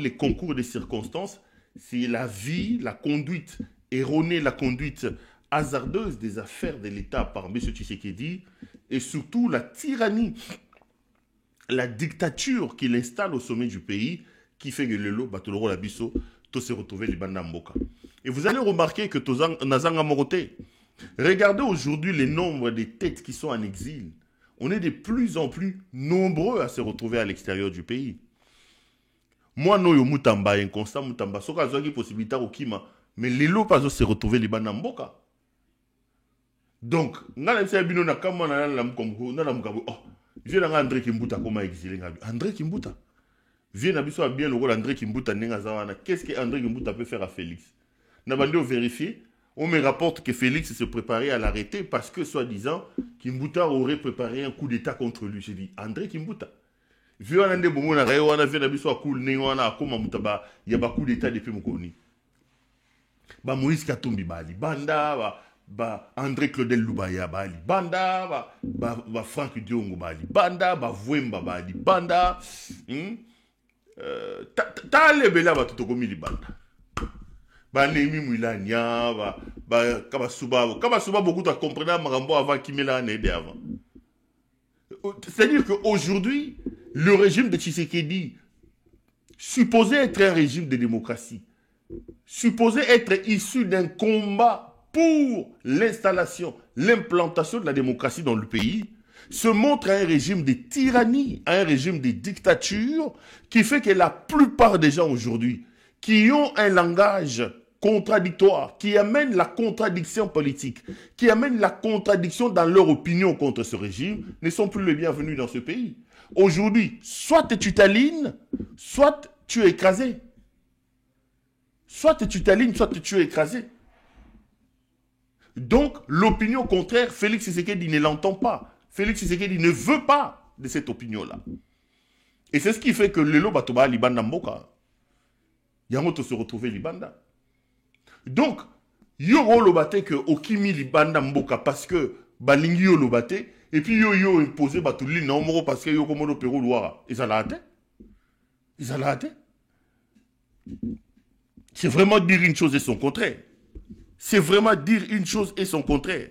les concours des circonstances, c'est la vie, la conduite erronée, la conduite hasardeuse des affaires de l'État par M. Tshisekedi et surtout la tyrannie, la dictature qu'il installe au sommet du pays qui fait que le lot, Batoloro Labiso, tout se retrouver les bandes Mboka. Et vous allez remarquer que Nazanga Moroté, regardez aujourd'hui les nombres des têtes qui sont en exil. On est de plus en plus nombreux à se retrouver à l'extérieur du pays. Moi, Noyo Moutamba, inconstant Moutamba, Soka Zoaki possibilité au Kima, mais les lots pas se retrouver les bandes Mboka. Donc, ngana msa bino na kama na la mkongo na la mkabo. Oh, viens na André Kimbuta comment exilé ngabi. André Kimbuta. Viens na biso bien le rôle André Kimbuta nenga zawana. Qu'est-ce que André Kimbuta peut faire à Félix? Na bandi au vérifier, on me rapporte que Félix se préparait à l'arrêter parce que soi-disant Kimbuta aurait préparé un coup d'état contre lui. J'ai dit André Kimbuta. Viens na ndebo mona rayo wana viens na biso akul nenga wana akoma mutaba ya ba coup d'état depuis mukoni. Ba Moïse Katumbi bali banda ba André Claudel Lubaya bali banda ba Franck Diongo bali banda ba Vwemba bali banda ta lebela ba tutokomi li banda ba Nemi Mwilania ba Kabasuba beaucoup à comprendre makambo avant Kimela n'aide avant. C'est-à-dire qu'aujourd'hui le régime de Tshisekedi supposé être un régime de démocratie, supposé être issu d'un combat pour l'installation, l'implantation de la démocratie dans le pays, se montre un régime de tyrannie, un régime de dictature, qui fait que la plupart des gens aujourd'hui, qui ont un langage contradictoire, qui amènent la contradiction politique, qui amènent la contradiction dans leur opinion contre ce régime, ne sont plus les bienvenus dans ce pays. Aujourd'hui, soit tu t'alignes, soit tu es écrasé. Soit tu t'alignes, soit tu es écrasé. Donc, l'opinion contraire, Félix Tshisekedi ne l'entend pas. Félix Tshisekedi ne veut pas de cette opinion-là. Et c'est ce qui fait que Lelo Batoba Libanda Mboka, Yamoto se retrouver Libanda. Donc, Yoro Lobate que Okimi Libanda Mboka parce que Balingi Yo Lobate, et puis Yo imposé Batouli Naomoro parce que Yo Komodo Pérou Loira. Ils allaient hâter. Ils allaient hâter. C'est vraiment dire une chose et son contraire. C'est vraiment dire une chose et son contraire.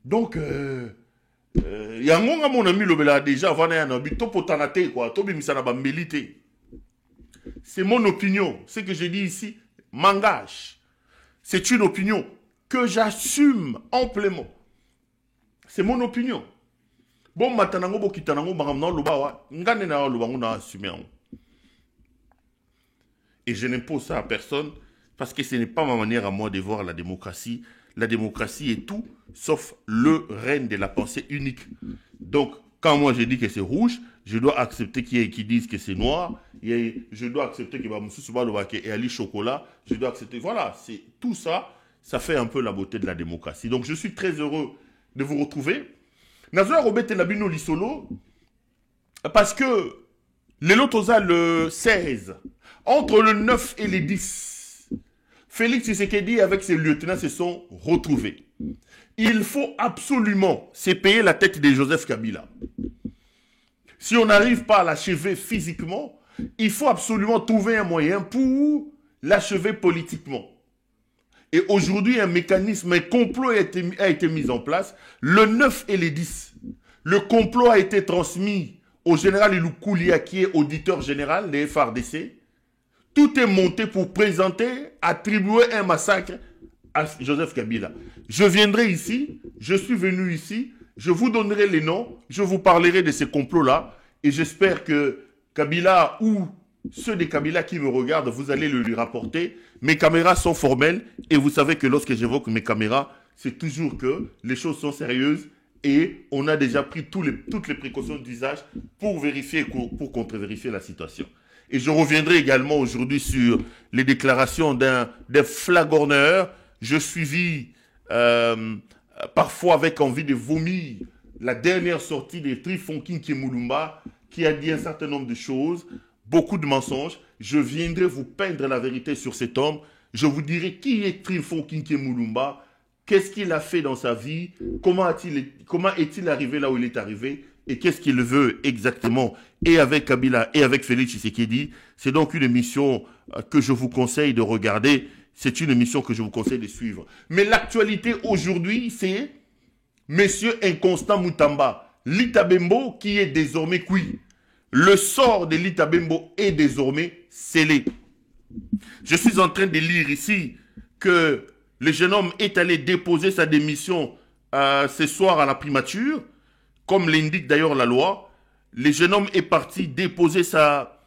Donc, yangonga mon ami Lobela déjà, c'est mon opinion. Ce que je dis ici m'engage. C'est une opinion que j'assume amplement. C'est mon opinion. Bon, matanango bokitanango maramna lobawa, ngane na lobango na assumer. Et je n'impose ça à personne parce que ce n'est pas ma manière à moi de voir la démocratie. La démocratie est tout sauf le règne de la pensée unique. Donc, quand moi je dis que c'est rouge, je dois accepter qu'il y ait qui disent que c'est noir. Je dois accepter que et Ali Chocolat. Je dois accepter. Voilà, c'est tout ça. Ça fait un peu la beauté de la démocratie. Donc, je suis très heureux de vous retrouver. Nazoa Robert Nabino Lissolo, parce que les Lotosa le 16, entre le 9 et les 10, Félix Tshisekedi avec ses lieutenants se sont retrouvés. Il faut absolument se payer la tête de Joseph Kabila. Si on n'arrive pas à l'achever physiquement, il faut absolument trouver un moyen pour l'achever politiquement. Et aujourd'hui, un mécanisme, un complot a été mis en place. Le 9 et les 10, le complot a été transmis au général Iloukoulia, qui est auditeur général des FARDC. Tout est monté pour présenter, attribuer un massacre à Joseph Kabila. Je viendrai ici, je suis venu ici, je vous donnerai les noms, je vous parlerai de ces complots-là, et j'espère que Kabila ou ceux des Kabila qui me regardent, vous allez le lui rapporter. Mes caméras sont formelles, et vous savez que lorsque j'évoque mes caméras, c'est toujours que les choses sont sérieuses, et on a déjà pris toutes les précautions d'usage pour vérifier, pour contre-vérifier la situation. Et je reviendrai également aujourd'hui sur les déclarations d'un flagorneur. Je suivis parfois avec envie de vomir la dernière sortie de Trifonkin Kemulumba qui a dit un certain nombre de choses, beaucoup de mensonges. Je viendrai vous peindre la vérité sur cet homme. Je vous dirai qui est Trifonkin Kemulumba, qu'est-ce qu'il a fait dans sa vie, comment est-il arrivé là où il est arrivé. et qu'est-ce qu'il veut exactement, et avec Kabila et avec Félix Tshisekedi. C'est donc une émission que je vous conseille de regarder. C'est une émission que je vous conseille de suivre. Mais l'actualité aujourd'hui, c'est Monsieur Inconstant Moutamba, Lita Bembo, qui est désormais cuit. Le sort de Lita Bembo est désormais scellé. Je suis en train de lire ici que le jeune homme est allé déposer sa démission ce soir à la primature, comme l'indique d'ailleurs la loi. Le jeune homme est parti déposer sa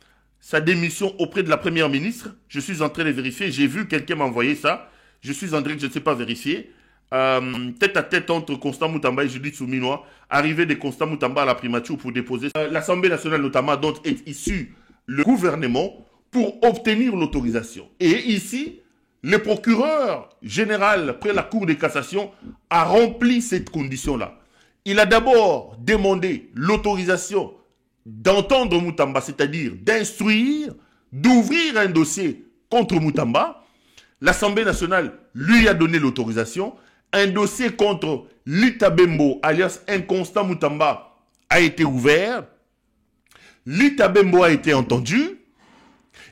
démission auprès de la première ministre. Je suis en train de vérifier. J'ai vu quelqu'un m'envoyer ça. Je suis en train de, je ne sais pas vérifier. Tête à tête entre Constant Moutamba et Judith Souminois. Arrivée de Constant Moutamba à la primature pour déposer l'Assemblée nationale notamment dont est issu le gouvernement pour obtenir l'autorisation. Et ici, le procureur général près la Cour de cassation a rempli cette condition-là. Il a d'abord demandé l'autorisation d'entendre Moutamba, c'est-à-dire d'instruire, d'ouvrir un dossier contre Moutamba. L'Assemblée nationale lui a donné l'autorisation. Un dossier contre Lita Bembo, alias Inconstant Moutamba, a été ouvert. Lita Bembo a été entendu.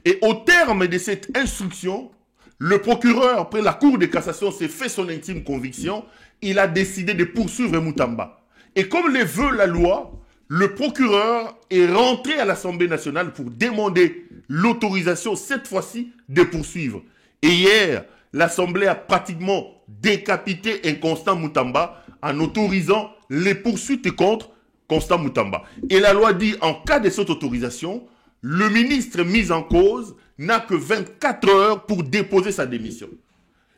Et au terme de cette instruction, le procureur, près la Cour de cassation, s'est fait son intime conviction. Il a décidé de poursuivre Moutamba. Et comme le veut la loi, le procureur est rentré à l'Assemblée nationale pour demander l'autorisation, cette fois-ci, de poursuivre. Et hier, l'Assemblée a pratiquement décapité Inconstant Moutamba en autorisant les poursuites contre Constant Moutamba. Et la loi dit, en cas de cette autorisation, le ministre mis en cause n'a que 24 heures pour déposer sa démission.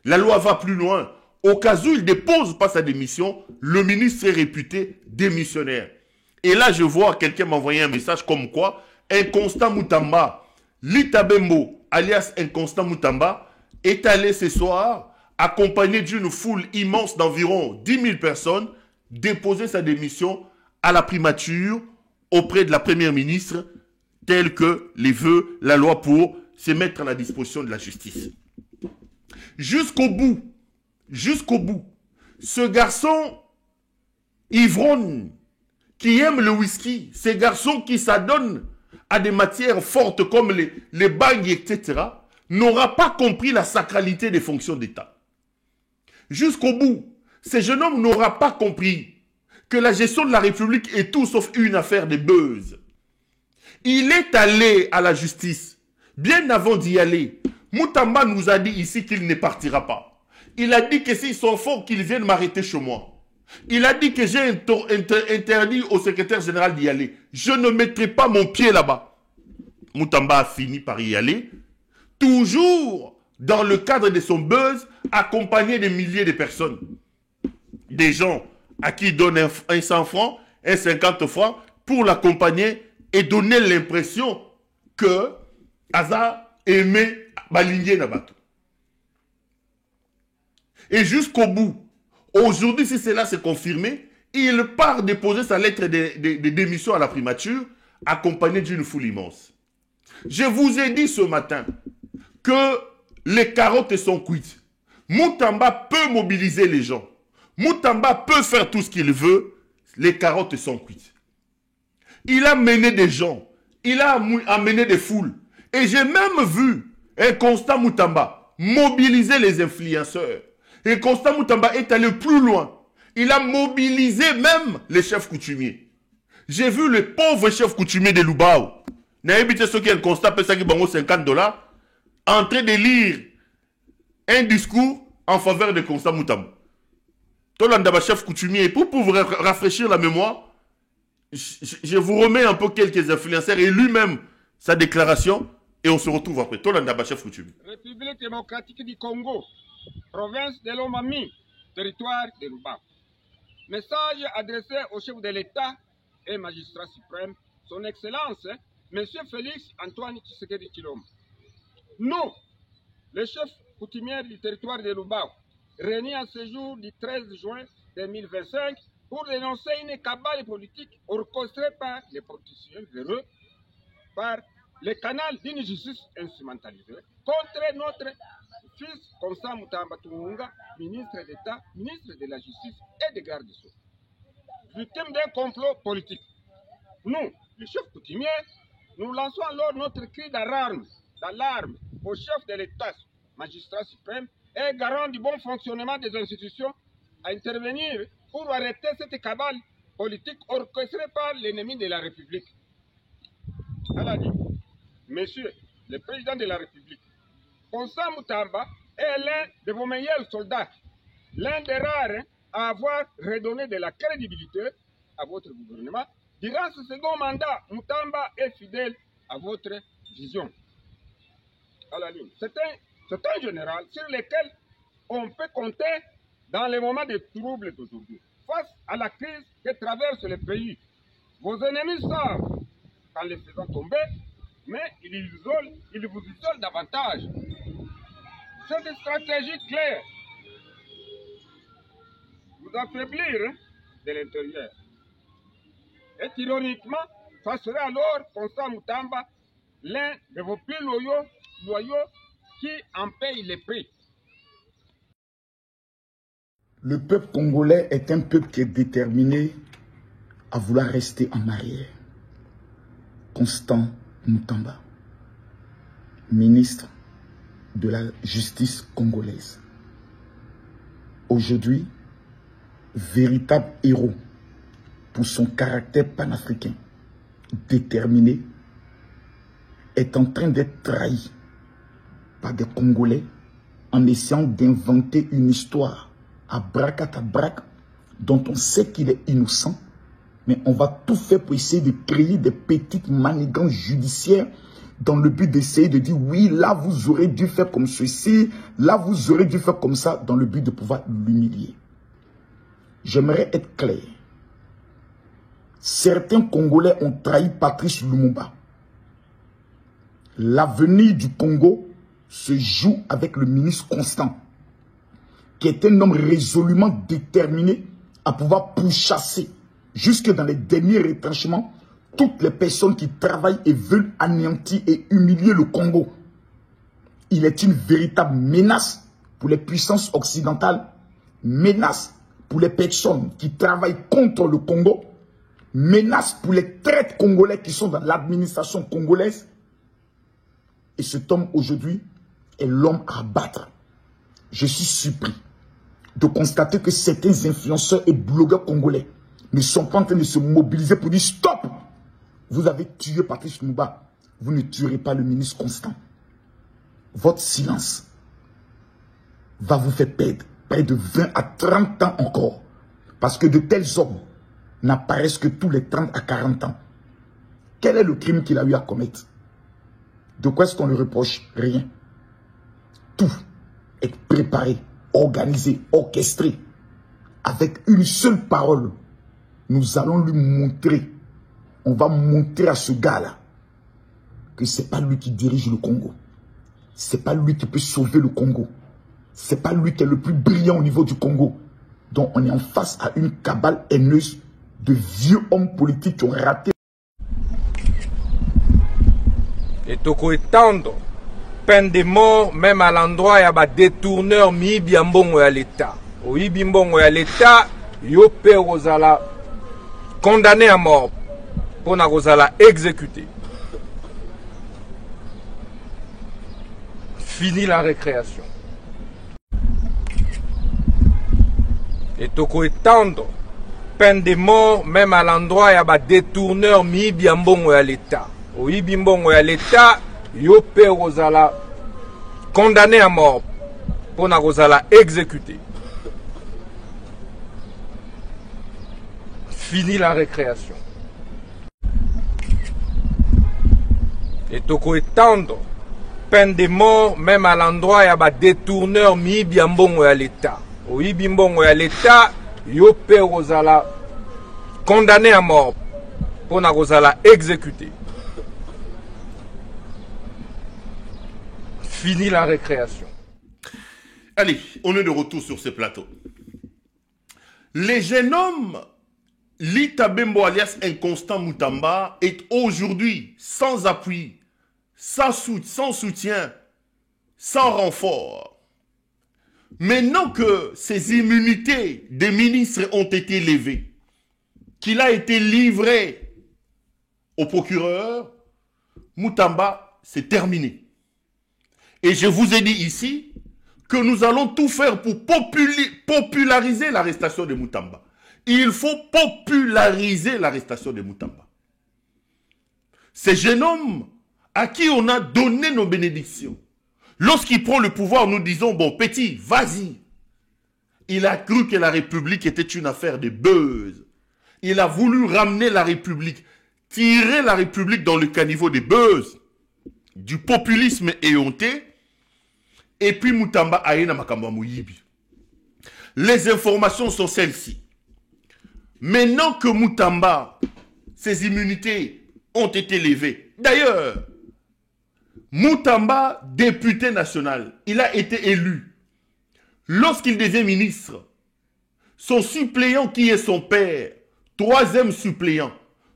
La loi va plus loin. Au cas où il ne dépose pas sa démission, le ministre est réputé démissionnaire. Et là, je vois quelqu'un m'envoyer un message comme quoi Inconstant Moutamba, Lita Bembo, alias Inconstant Moutamba, est allé ce soir, accompagné d'une foule immense d'environ 10 000 personnes, déposer sa démission à la primature auprès de la première ministre, tel que les veut la loi pour se mettre à la disposition de la justice. Jusqu'au bout, ce garçon ivrogne qui aime le whisky, ces garçons qui s'adonnent à des matières fortes comme les bagues, etc., n'aura pas compris la sacralité des fonctions d'État. Jusqu'au bout, ce jeune homme n'aura pas compris que la gestion de la République est tout sauf une affaire de buzz. Il est allé à la justice. Bien avant d'y aller, Moutamba nous a dit ici qu'il ne partira pas. Il a dit que s'ils sont forts, qu'ils viennent m'arrêter chez moi. Il a dit que j'ai interdit au secrétaire général d'y aller. Je ne mettrai pas mon pied là-bas. Moutamba a fini par y aller. Toujours dans le cadre de son buzz, accompagné de milliers de personnes. Des gens à qui il donne un 100 francs, un 50 francs pour l'accompagner et donner l'impression que Aza aimait Balingé Nabato. Et jusqu'au bout, aujourd'hui, si cela s'est confirmé, il part déposer sa lettre de démission à la primature, accompagné d'une foule immense. Je vous ai dit ce matin que les carottes sont cuites. Moutamba peut mobiliser les gens. Moutamba peut faire tout ce qu'il veut. Les carottes sont cuites. Il a mené des gens. Il a amené des foules. Et j'ai même vu Inconstant Moutamba mobiliser les influenceurs. Et Constant Moutamba est allé plus loin. Il a mobilisé même les chefs coutumiers. J'ai vu le pauvre chef coutumier de Lubao. N'habitez ceux qui ont constaté ça qui bango $50 en train de lire un discours en faveur de Constant Moutamba. Tolandaba chef coutumier, pour vous rafraîchir la mémoire, je vous remets un peu quelques influenceurs et lui-même sa déclaration et on se retrouve après. Tolandaba chef coutumier. République démocratique du Congo, province de Lomami, territoire de Lubao. Message adressé au chef de l'État et magistrat suprême, son Excellence, Monsieur Félix Antoine Tshisekedi Tshilombo. Nous, les chefs coutumiers du territoire de Lubao, réunis en ce jour du 13 juin 2025 pour dénoncer une cabale politique orchestrée par les politiciens véreux, par le canal d'une justice instrumentalisée contre notre fils Constant Moutamba Tunga, ministre d'État, ministre de la Justice et des Gardes des Sceaux. Victime d'un complot politique Nous, les chefs coutumiers, nous lançons alors notre cri d'alarme au chef de l'État, magistrat suprême, et garant du bon fonctionnement des institutions, à intervenir pour arrêter cette cabale politique orchestrée par l'ennemi de la République. Elle a dit, Monsieur le Président de la République, Constant Moutamba est l'un de vos meilleurs soldats, l'un des rares à avoir redonné de la crédibilité à votre gouvernement. Durant ce second mandat, Moutamba est fidèle à votre vision. À la ligne. C'est un général sur lequel on peut compter dans les moments de trouble d'aujourd'hui. Face à la crise que traverse le pays, vos ennemis savent qu'en les faisant tomber, mais ils vous isolent davantage. Cette stratégie claire vous affaiblir de l'intérieur. Et ironiquement, ça serait alors Constant Moutamba, l'un de vos plus loyaux qui en paye les prix. Le peuple congolais est un peuple qui est déterminé à vouloir rester en arrière. Constant Moutamba, ministre de la justice congolaise. Aujourd'hui, véritable héros pour son caractère panafricain, déterminé, est en train d'être trahi par des Congolais en essayant d'inventer une histoire à bracatabrac dont on sait qu'il est innocent, mais on va tout faire pour essayer de créer des petites manigances judiciaires dans le but d'essayer de dire oui, là vous aurez dû faire comme ceci, là vous aurez dû faire comme ça, dans le but de pouvoir l'humilier. J'aimerais être clair. Certains Congolais ont trahi Patrice Lumumba. L'avenir du Congo se joue avec le ministre Constant, qui est un homme résolument déterminé à pouvoir pourchasser jusque dans les derniers retranchements toutes les personnes qui travaillent et veulent anéantir et humilier le Congo. Il est une véritable menace pour les puissances occidentales, menace pour les personnes qui travaillent contre le Congo, menace pour les traîtres congolais qui sont dans l'administration congolaise. Et cet homme aujourd'hui est l'homme à abattre. Je suis surpris de constater que certains influenceurs et blogueurs congolais ne sont pas en train de se mobiliser pour dire stop. Vous avez tué Patrice Lumumba. Vous ne tuerez pas le ministre Constant. Votre silence va vous faire perdre près de 20 à 30 ans encore. Parce que de tels hommes n'apparaissent que tous les 30 à 40 ans. Quel est le crime qu'il a eu à commettre? De quoi est-ce qu'on lui reproche? Rien. Tout est préparé, organisé, orchestré. Avec une seule parole, nous allons lui montrer. On va montrer à ce gars-là que ce n'est pas lui qui dirige le Congo. Ce n'est pas lui qui peut sauver le Congo. Ce n'est pas lui qui est le plus brillant au niveau du Congo. Donc on est en face à une cabale haineuse de vieux hommes politiques qui ont raté. Et toko étendre peine de mort même à l'endroit ya ba détourneur mi biambongo ya l'État. Oyibi mbongo ya l'État yo pe ozala condamné à mort pour na kozala exécuté. Fini la récréation. Et toko étendre peine de mort même à l'endroit ya ba détourneur mi biambongo ya l'État. Oyibi mbongo ya l'État yo pe ozala condamné à mort pour na kozala exécuté. Fini la récréation. Et toko étendre peine de mort même à l'endroit ya ba détourneur mi biambongo ya l'État. Oyibi mbongo ya l'État yo pe ozala condamné à mort pour na kozala exécuté. Fini la récréation. Allez, on est de retour sur ce plateau. Les jeunes hommes, Lita Bembo alias Inconstant Moutamba est aujourd'hui sans appui, sans soutien, sans renfort. Maintenant que ces immunités des ministres ont été levées, qu'il a été livré au procureur, Moutamba, c'est terminé. Et je vous ai dit ici que nous allons tout faire pour populariser l'arrestation de Moutamba. Il faut populariser l'arrestation de Moutamba. Ce jeune homme à qui on a donné nos bénédictions, lorsqu'il prend le pouvoir, nous disons, bon, petit, vas-y. Il a cru que la République était une affaire de buzz. Il a voulu ramener la République, tirer la République dans le caniveau des buzz, du populisme éhonté, et puis Moutamba aïna makamba mouyibi. Les informations sont celles-ci. Maintenant que Moutamba, ses immunités ont été levées. D'ailleurs, Moutamba, député national, il a été élu. Lorsqu'il devient ministre, son suppléant qui est son père, troisième suppléant,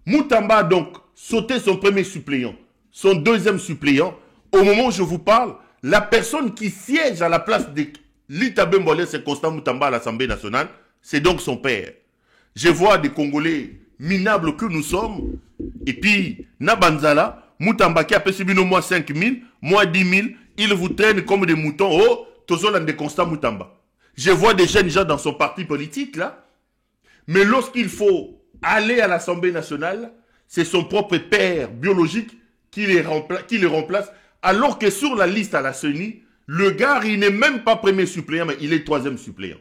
Moutamba a donc sauté son premier suppléant, son deuxième suppléant. Au moment où je vous parle, la personne qui siège à la place de Lita Bembolé, c'est Constant Moutamba à l'Assemblée nationale, c'est donc son père. Je vois des Congolais minables que nous sommes, et puis, Nabanzala, Moutamba qui a perçu moins 5 000, moins 10 000, ils vous traînent comme des moutons. Oh, Tozolan de Constant Moutamba. Je vois des jeunes gens dans son parti politique, là, mais lorsqu'il faut aller à l'Assemblée nationale, c'est son propre père biologique qui les remplace, alors que sur la liste à la CENI, le gars, il n'est même pas premier suppléant, mais il est troisième suppléant.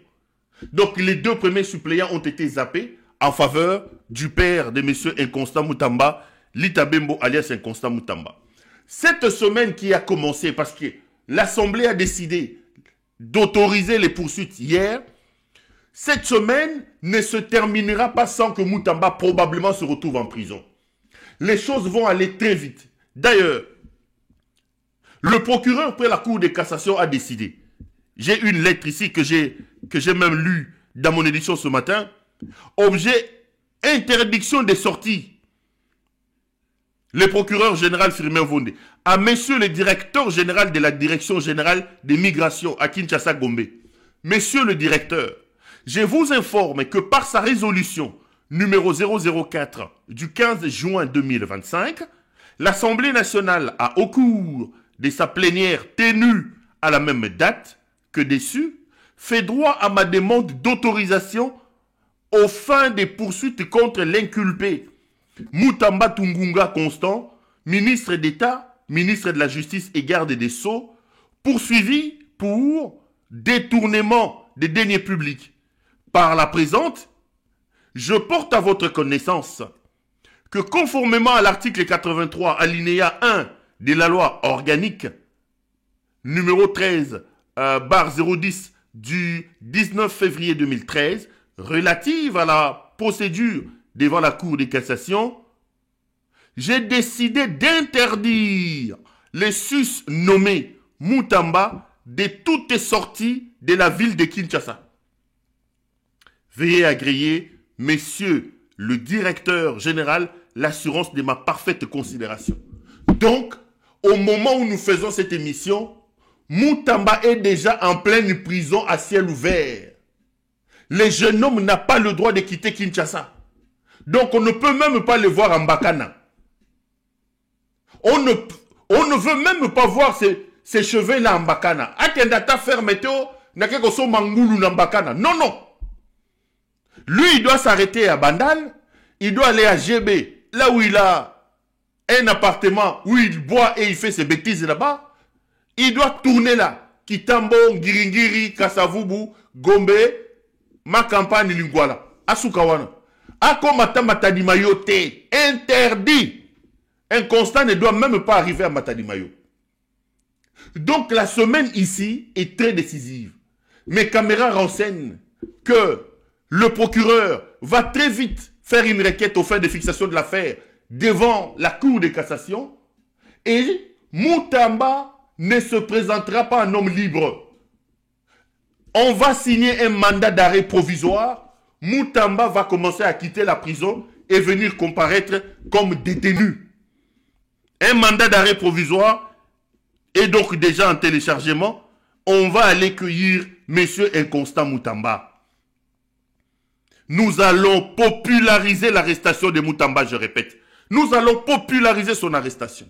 Donc, les deux premiers suppléants ont été zappés en faveur du père de M. Inconstant Moutamba, Lita Bembo alias Inconstant Moutamba. Cette semaine qui a commencé, parce que l'Assemblée a décidé d'autoriser les poursuites hier, cette semaine ne se terminera pas sans que Moutamba probablement se retrouve en prison. Les choses vont aller très vite. D'ailleurs, le procureur près la Cour de cassation a décidé. J'ai une lettre ici que j'ai même lue dans mon édition ce matin. Objet, interdiction des sorties. Le procureur général Firmin Vondé à monsieur le directeur général de la direction générale des migrations à Kinshasa Gombe. Monsieur le directeur, je vous informe que par sa résolution numéro 004 du 15 juin 2025, l'Assemblée nationale a, au cours de sa plénière tenue à la même date que dessus, fait droit à ma demande d'autorisation aux fins des poursuites contre l'inculpé Moutamba Tungunga Constant, ministre d'État, ministre de la Justice et garde des Sceaux, poursuivi pour détournement des deniers publics. Par la présente, je porte à votre connaissance que conformément à l'article 83 alinéa 1 de la loi organique numéro 13 /010 du 19 février 2013 relative à la procédure devant la Cour de cassation, j'ai décidé d'interdire les sus-nommés Moutamba de toutes sorties de la ville de Kinshasa. Veuillez agréer, messieurs le directeur général, l'assurance de ma parfaite considération. Donc, au moment où nous faisons cette émission, Moutamba est déjà en pleine prison à ciel ouvert. Le jeune homme n'a pas le droit de quitter Kinshasa. Donc, on ne peut même pas le voir en Bakana. On ne veut même pas voir ses cheveux là en Bakana. Atendata faire météo, n'ake so mangulu na Bakana. Non, non. Lui, il doit s'arrêter à Bandal. Il doit aller à GB, là où il a un appartement, où il boit et il fait ses bêtises là-bas. Il doit tourner là. Kitambo, Ngiringiri, Kasavubu, Gombe, ma campagne Lingwala, Asukawana. Akomata Matadimayo te. Interdit. Un constat ne doit même pas arriver à Matadimayo. Donc la semaine ici est très décisive. Mes caméras renseignent que le procureur va très vite faire une requête aux fins de fixation de l'affaire devant la Cour de cassation et Moutamba ne se présentera pas en homme libre. On va signer un mandat d'arrêt provisoire. Moutamba va commencer à quitter la prison et venir comparaître comme détenu. Un mandat d'arrêt provisoire est donc déjà en téléchargement. On va aller cueillir Monsieur Inconstant Moutamba. Nous allons populariser l'arrestation de Moutamba, je répète. Nous allons populariser son arrestation.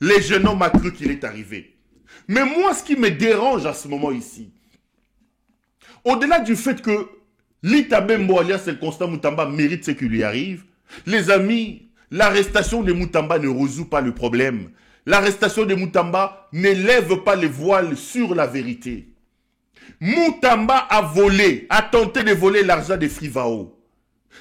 Les jeunes hommes ont cru qu'il est arrivé. Mais moi, ce qui me dérange à ce moment ici, au-delà du fait que Lita Bembo alias El Constant Moutamba mérite ce qui lui arrive, les amis, l'arrestation de Moutamba ne résout pas le problème. L'arrestation de Moutamba n'élève pas les voiles sur la vérité. Moutamba a volé, a tenté de voler l'argent de Frivao.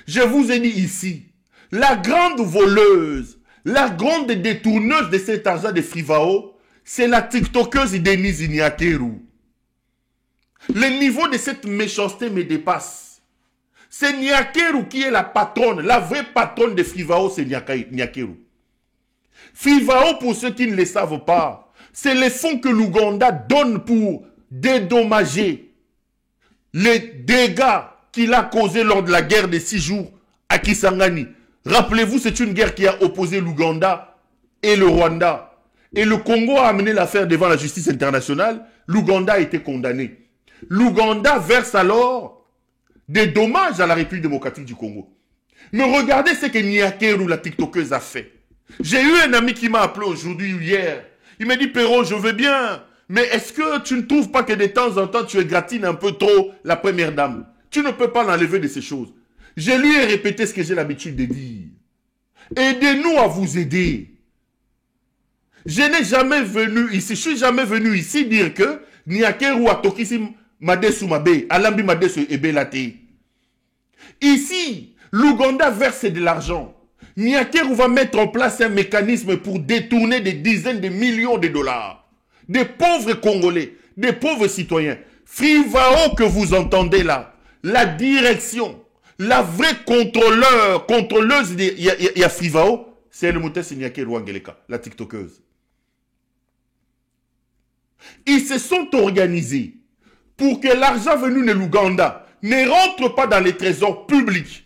Je vous ai dit ici, la grande voleuse, la grande détourneuse de cet argent de Frivao, c'est la TikTokeuse Denise Nyakeru. Le niveau de cette méchanceté me dépasse. C'est Nyakeru qui est la patronne, la vraie patronne de Frivao, c'est Nyakeru. Frivao, pour ceux qui ne le savent pas, c'est les fonds que l'Ouganda donne pour dédommager les dégâts qu'il a causés lors de la guerre des 6 jours à Kisangani. Rappelez-vous, c'est une guerre qui a opposé l'Ouganda et le Rwanda. Et le Congo a amené l'affaire devant la justice internationale. L'Ouganda a été condamné. L'Ouganda verse alors des dommages à la République démocratique du Congo. Mais regardez ce que Nyakeru, la TikTokeuse, a fait. J'ai eu un ami qui m'a appelé aujourd'hui ou hier. Il m'a dit, Perron, je veux bien, mais est-ce que tu ne trouves pas que de temps en temps, tu égratines un peu trop la première dame? Tu ne peux pas l'enlever de ces choses. Je lui ai répété ce que j'ai l'habitude de dire. Aidez-nous à vous aider. Je n'ai jamais venu ici, je suis jamais venu ici dire que Nyakeru a tokisi Madesu Mabe, Alambi Madesu Ebelate. Ici, l'Ouganda verse de l'argent. Nyakeru va mettre en place un mécanisme pour détourner des dizaines de millions de dollars. Des pauvres Congolais, des pauvres citoyens. Frivao que vous entendez là, la direction, la vraie contrôleuse de y a Frivao, c'est le Moutessi Nyakeru Angeleka, la TikTokeuse. Ils se sont organisés pour que l'argent venu de l'Ouganda ne rentre pas dans les trésors publics.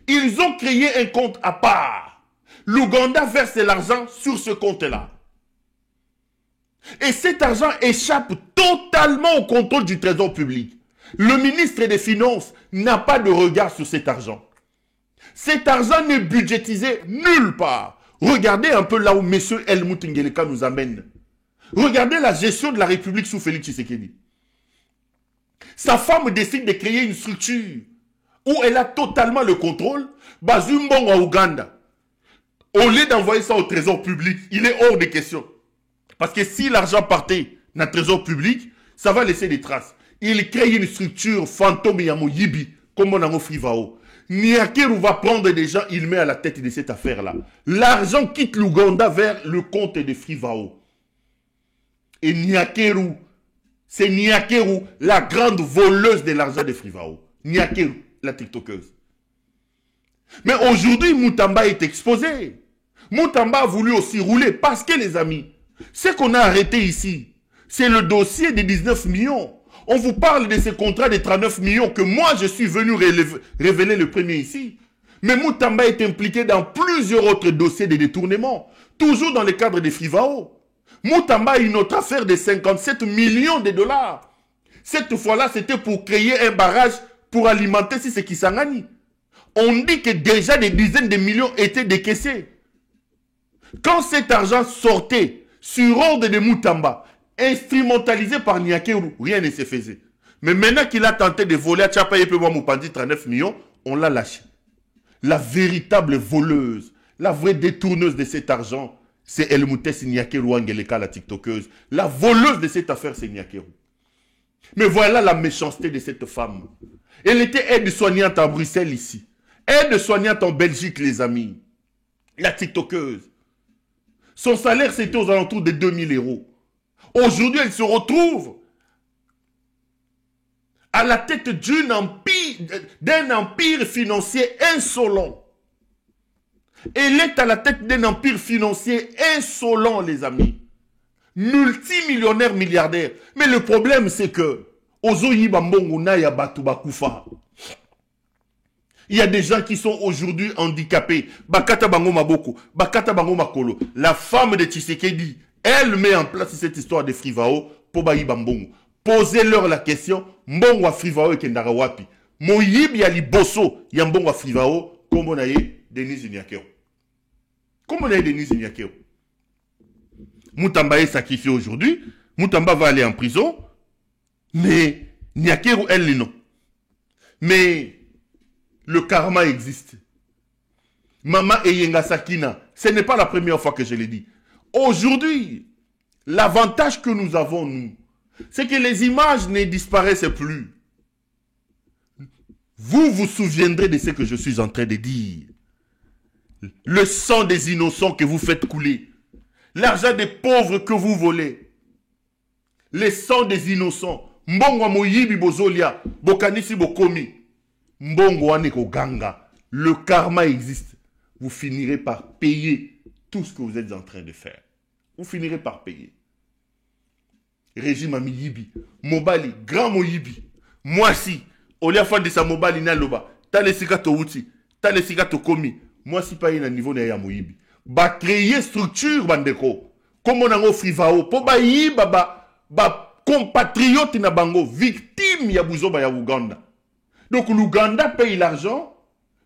Ils ont créé un compte à part. L'Ouganda verse l'argent sur ce compte-là. Et cet argent échappe totalement au contrôle du trésor public. Le ministre des Finances n'a pas de regard sur cet argent. Cet argent n'est budgétisé nulle part. Regardez un peu là où M. Helmut Ngeleka nous amène. Regardez la gestion de la République sous Félix Tshisekedi. Sa femme décide de créer une structure où elle a totalement le contrôle. Bazumbongo à Ouganda. Au lieu d'envoyer ça au trésor public, il est hors de question. Parce que si l'argent partait dans le trésor public, ça va laisser des traces. Il crée une structure fantôme Yamo Yibi, comme on a au Frivao. Nyakeru va prendre des gens, il met à la tête de cette affaire-là. L'argent quitte l'Ouganda vers le compte de Frivao. Et Nyakeru, c'est Nyakeru, la grande voleuse de l'argent de Frivao. Nyakeru, la TikTokeuse. Mais aujourd'hui, Moutamba est exposé. Moutamba a voulu aussi rouler parce que, les amis, ce qu'on a arrêté ici, c'est le dossier des 19 millions. On vous parle de ce contrat de 39 millions que moi, je suis venu révéler le premier ici. Mais Moutamba est impliqué dans plusieurs autres dossiers de détournement, toujours dans le cadre des Frivao. Moutamba a une autre affaire de 57 millions de dollars. Cette fois-là, c'était pour créer un barrage pour alimenter ce Kisangani. On dit que déjà des dizaines de millions étaient décaissés. Quand cet argent sortait sur ordre de Moutamba, instrumentalisé par Nyakeru, rien ne se faisait. Mais maintenant qu'il a tenté de voler à Tchapa et Moupandi 39 millions, on l'a lâché. La véritable voleuse, la vraie détourneuse de cet argent, c'est Elmoutessi Nyakeru Angeleka, la TikTokeuse. La voleuse de cette affaire, c'est Nyakeru. Mais voilà la méchanceté de cette femme. Elle était aide-soignante à Bruxelles ici. Aide-soignante en Belgique, les amis. La TikTokeuse. Son salaire, c'était aux alentours de 2000 €. Aujourd'hui, elle se retrouve à la tête d'un empire financier insolent. Elle est à la tête d'un empire financier insolent, les amis. Multimillionnaire, milliardaire. Mais le problème, c'est que il y a des gens qui sont aujourd'hui handicapés. Bakata Bango Maboko, Bakata Bango Makolo. La femme de Tshisekedi, elle met en place cette histoire de Frivao pour Bayi Bambongo. Posez-leur la question, Mbongo a Frivao et Kendarawapi. Moyib ya liboso, ya Mbongo a Frivao, comme on a eu Denise Nyakeru. Comme on a Denis Nyakeo. Moutamba est sacrifié aujourd'hui. Moutamba va aller en prison. Mais Nyakero, elle, non. Mais le karma existe. Mama Eyenga Sakina, ce n'est pas la première fois que je l'ai dit. Aujourd'hui, l'avantage que nous avons, nous, c'est que les images ne disparaissent plus. Vous vous souviendrez de ce que je suis en train de dire. Le sang des innocents que vous faites couler. L'argent des pauvres que vous volez. Le sang des innocents. Mbongo moyibi bozolia. Bokanisi bokomi. Mbongo aneko ganga. Le karma existe. Vous finirez par payer tout ce que vous êtes en train de faire. Vous finirez par payer. Régime Amiyibi. Mobali. Grand Moyibi. Moi si. Olia fan de sa mobali na loba. Tale sikato uti. Tale sikato komi. Moi si pas na niveau na ya Moyibi. Ba créer structure bandeko. Comme on a un frivao. Po ba yi ba compatriote na bango. Victime ya buzoba ya Uganda. Donc l'Ouganda paye l'argent.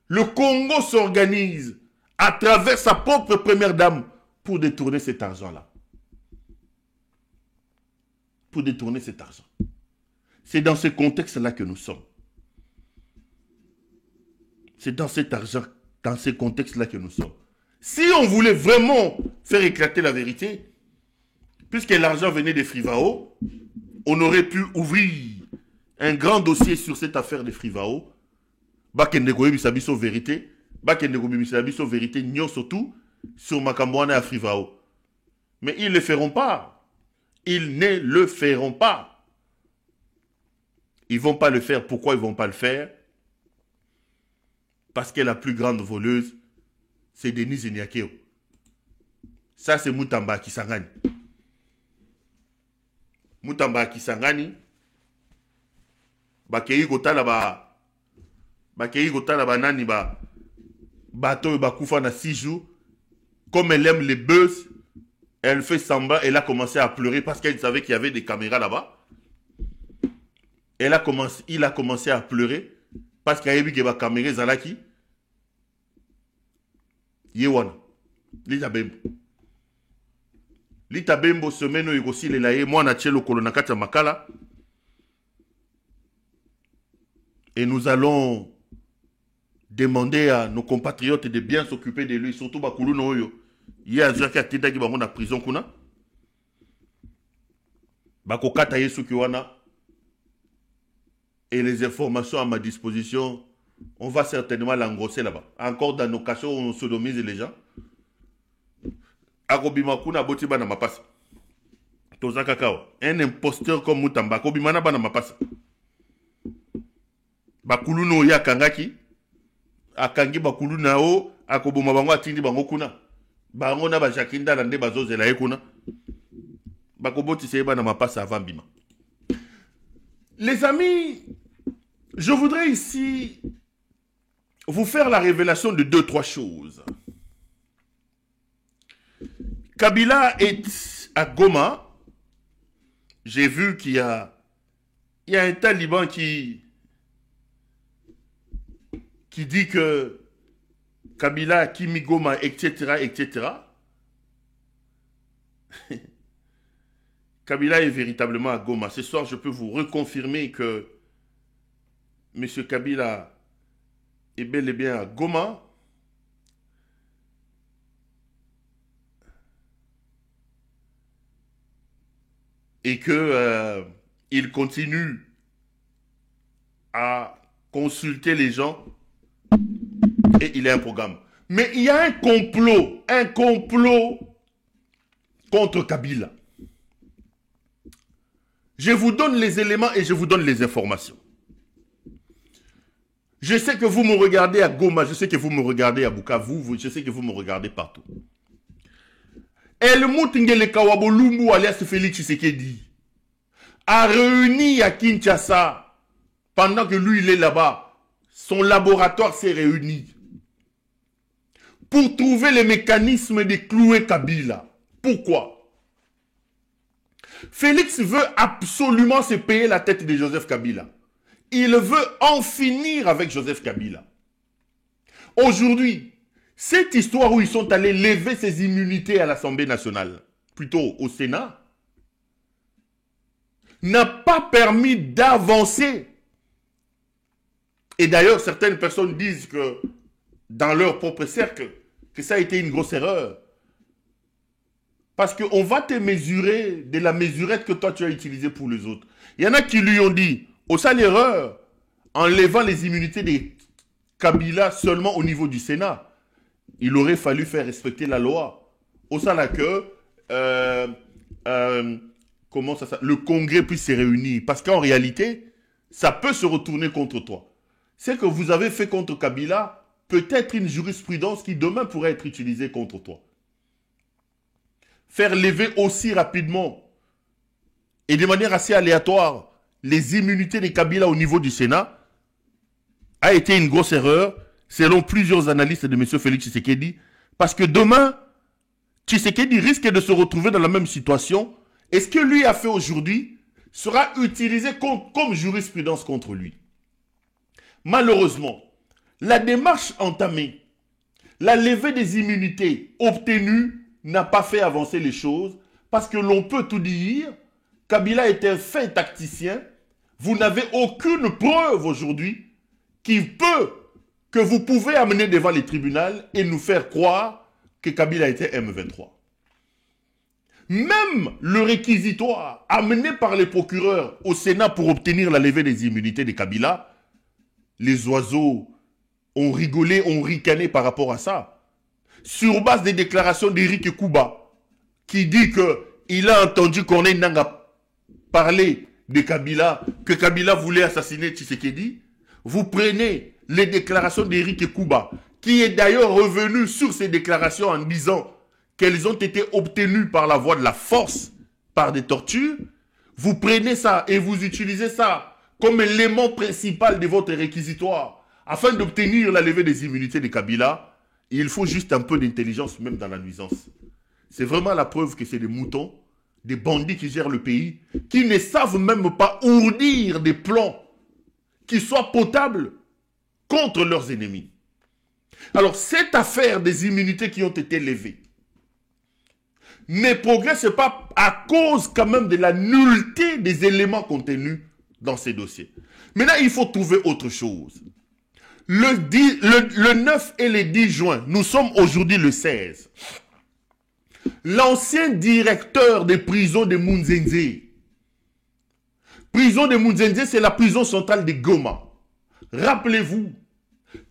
Le Congo s'organise à travers sa propre première dame pour détourner cet argent-là. Pour détourner cet argent. C'est dans ce contexte-là que nous sommes. C'est dans cet argent, dans ce contexte-là que nous sommes. Si on voulait vraiment faire éclater la vérité, puisque l'argent venait des Frivao, on aurait pu ouvrir un grand dossier sur cette affaire des Frivao. Bakendego bisabiso vérité, Bakendego bisabiso vérité, nyon surtout sur Makambouana et Frivao. Mais ils ne le feront pas. Ils ne le feront pas. Ils ne vont pas le faire. Pourquoi ils ne vont pas le faire? Parce que la plus grande voleuse, c'est Denise Nyakeo. Ça, c'est Moutamba Kisangani. Moutamba Kisangani. Bakei Gotala Bakei Gotala Banani Bato Bakoufa na 6 jours. Comme elle aime les buzz, elle fait semblant, elle a commencé à pleurer parce qu'elle savait qu'il y avait des caméras là-bas. Il a commencé à pleurer parce qu'il y avait des caméras Zalaki. Yewana. Lita Bembo. Lita Bembo semaine où il aussi les laïcs. Moi, on a tchelo kolonakata makala. Et nous allons demander à nos compatriotes de bien s'occuper de lui, surtout Bakulu Noyo. Il y a un qui a été dans la prison. Bakokata Yesu Kiwana. Et les informations à ma disposition, on va certainement l'engrosser là-bas. Encore dans nos cachets où on sodomise les gens. Akobimakuna Botiba na mapasa. Toza Kakao. Un imposteur comme Moutamba. Akobimana ba na mapasa. Bakulu no ya kangaki. Akangi bakulu na o. Akoboma bango atindi bango kuna. Bango na ba jakinda lande bazozela ekuna. Bakoboti seba na mapasa avant bima. Les amis, je voudrais ici vous faire la révélation de 2-3 choses. Kabila est à Goma. J'ai vu qu'il y a un taliban qui dit que Kabila a Kimi Goma, etc., etc. Kabila est véritablement à Goma. Ce soir, je peux vous reconfirmer que M. Kabila est bel et bien à Goma. Et que il continue à consulter les gens. Et il a un programme. Mais il y a un complot contre Kabila. Je vous donne les éléments et je vous donne les informations. Je sais que vous me regardez à Goma, je sais que vous me regardez à Bukavu, je sais que vous me regardez partout. Helmut Ngele Kawabolumbu alias Félix Tshisekedi a réuni à Kinshasa, pendant que lui il est là-bas, son laboratoire s'est réuni pour trouver les mécanismes de clouer Kabila. Pourquoi? Félix veut absolument se payer la tête de Joseph Kabila. Il veut en finir avec Joseph Kabila. Aujourd'hui, Cette histoire où ils sont allés lever ces immunités à l'Assemblée nationale, plutôt au Sénat, n'a pas permis d'avancer. Et d'ailleurs, certaines personnes disent que, dans leur propre cercle, que ça a été une grosse erreur. Parce qu'on va te mesurer de la mesurette que toi tu as utilisée pour les autres. Il y en a qui lui ont dit, au ça l'erreur, en levant les immunités des Kabila seulement au niveau du Sénat. Il aurait fallu faire respecter la loi. Au ça là que le Congrès puisse se réunir. Parce qu'en réalité, ça peut se retourner contre toi. C'est que vous avez fait contre Kabila peut-être une jurisprudence qui demain pourrait être utilisée contre toi. Faire lever aussi rapidement et de manière assez aléatoire les immunités des Kabila au niveau du Sénat a été une grosse erreur selon plusieurs analystes de M. Félix Tshisekedi, parce que demain, Tshisekedi risque de se retrouver dans la même situation et ce que lui a fait aujourd'hui sera utilisé comme jurisprudence contre lui. Malheureusement, la démarche entamée, la levée des immunités obtenues n'a pas fait avancer les choses parce que l'on peut tout dire, Kabila est un fin tacticien, vous n'avez aucune preuve aujourd'hui que vous pouvez amener devant les tribunaux et nous faire croire que Kabila était M23. Même le réquisitoire amené par les procureurs au Sénat pour obtenir la levée des immunités de Kabila, les oiseaux ont rigolé, ont ricané par rapport à ça. Sur base des déclarations d'Éric Kouba, qui dit qu'il a entendu Corneille Nangaa parler de Kabila, que Kabila voulait assassiner Tshisekedi, vous prenez les déclarations d'Éric Kouba, qui est d'ailleurs revenu sur ces déclarations en disant qu'elles ont été obtenues par la voie de la force, par des tortures, vous prenez ça et vous utilisez ça comme élément principal de votre réquisitoire, afin d'obtenir la levée des immunités de Kabila, il faut juste un peu d'intelligence même dans la nuisance. C'est vraiment la preuve que c'est des moutons, des bandits qui gèrent le pays, qui ne savent même pas ourdir des plans qui soient potables contre leurs ennemis. Alors, cette affaire des immunités qui ont été levées ne progresse pas à cause quand même de la nullité des éléments contenus dans ces dossiers. Maintenant, il faut trouver autre chose. Le 9 et le 10 juin, nous sommes aujourd'hui le 16. L'ancien directeur des prisons de Munzenze. Prison de Munzenze, c'est la prison centrale de Goma. Rappelez-vous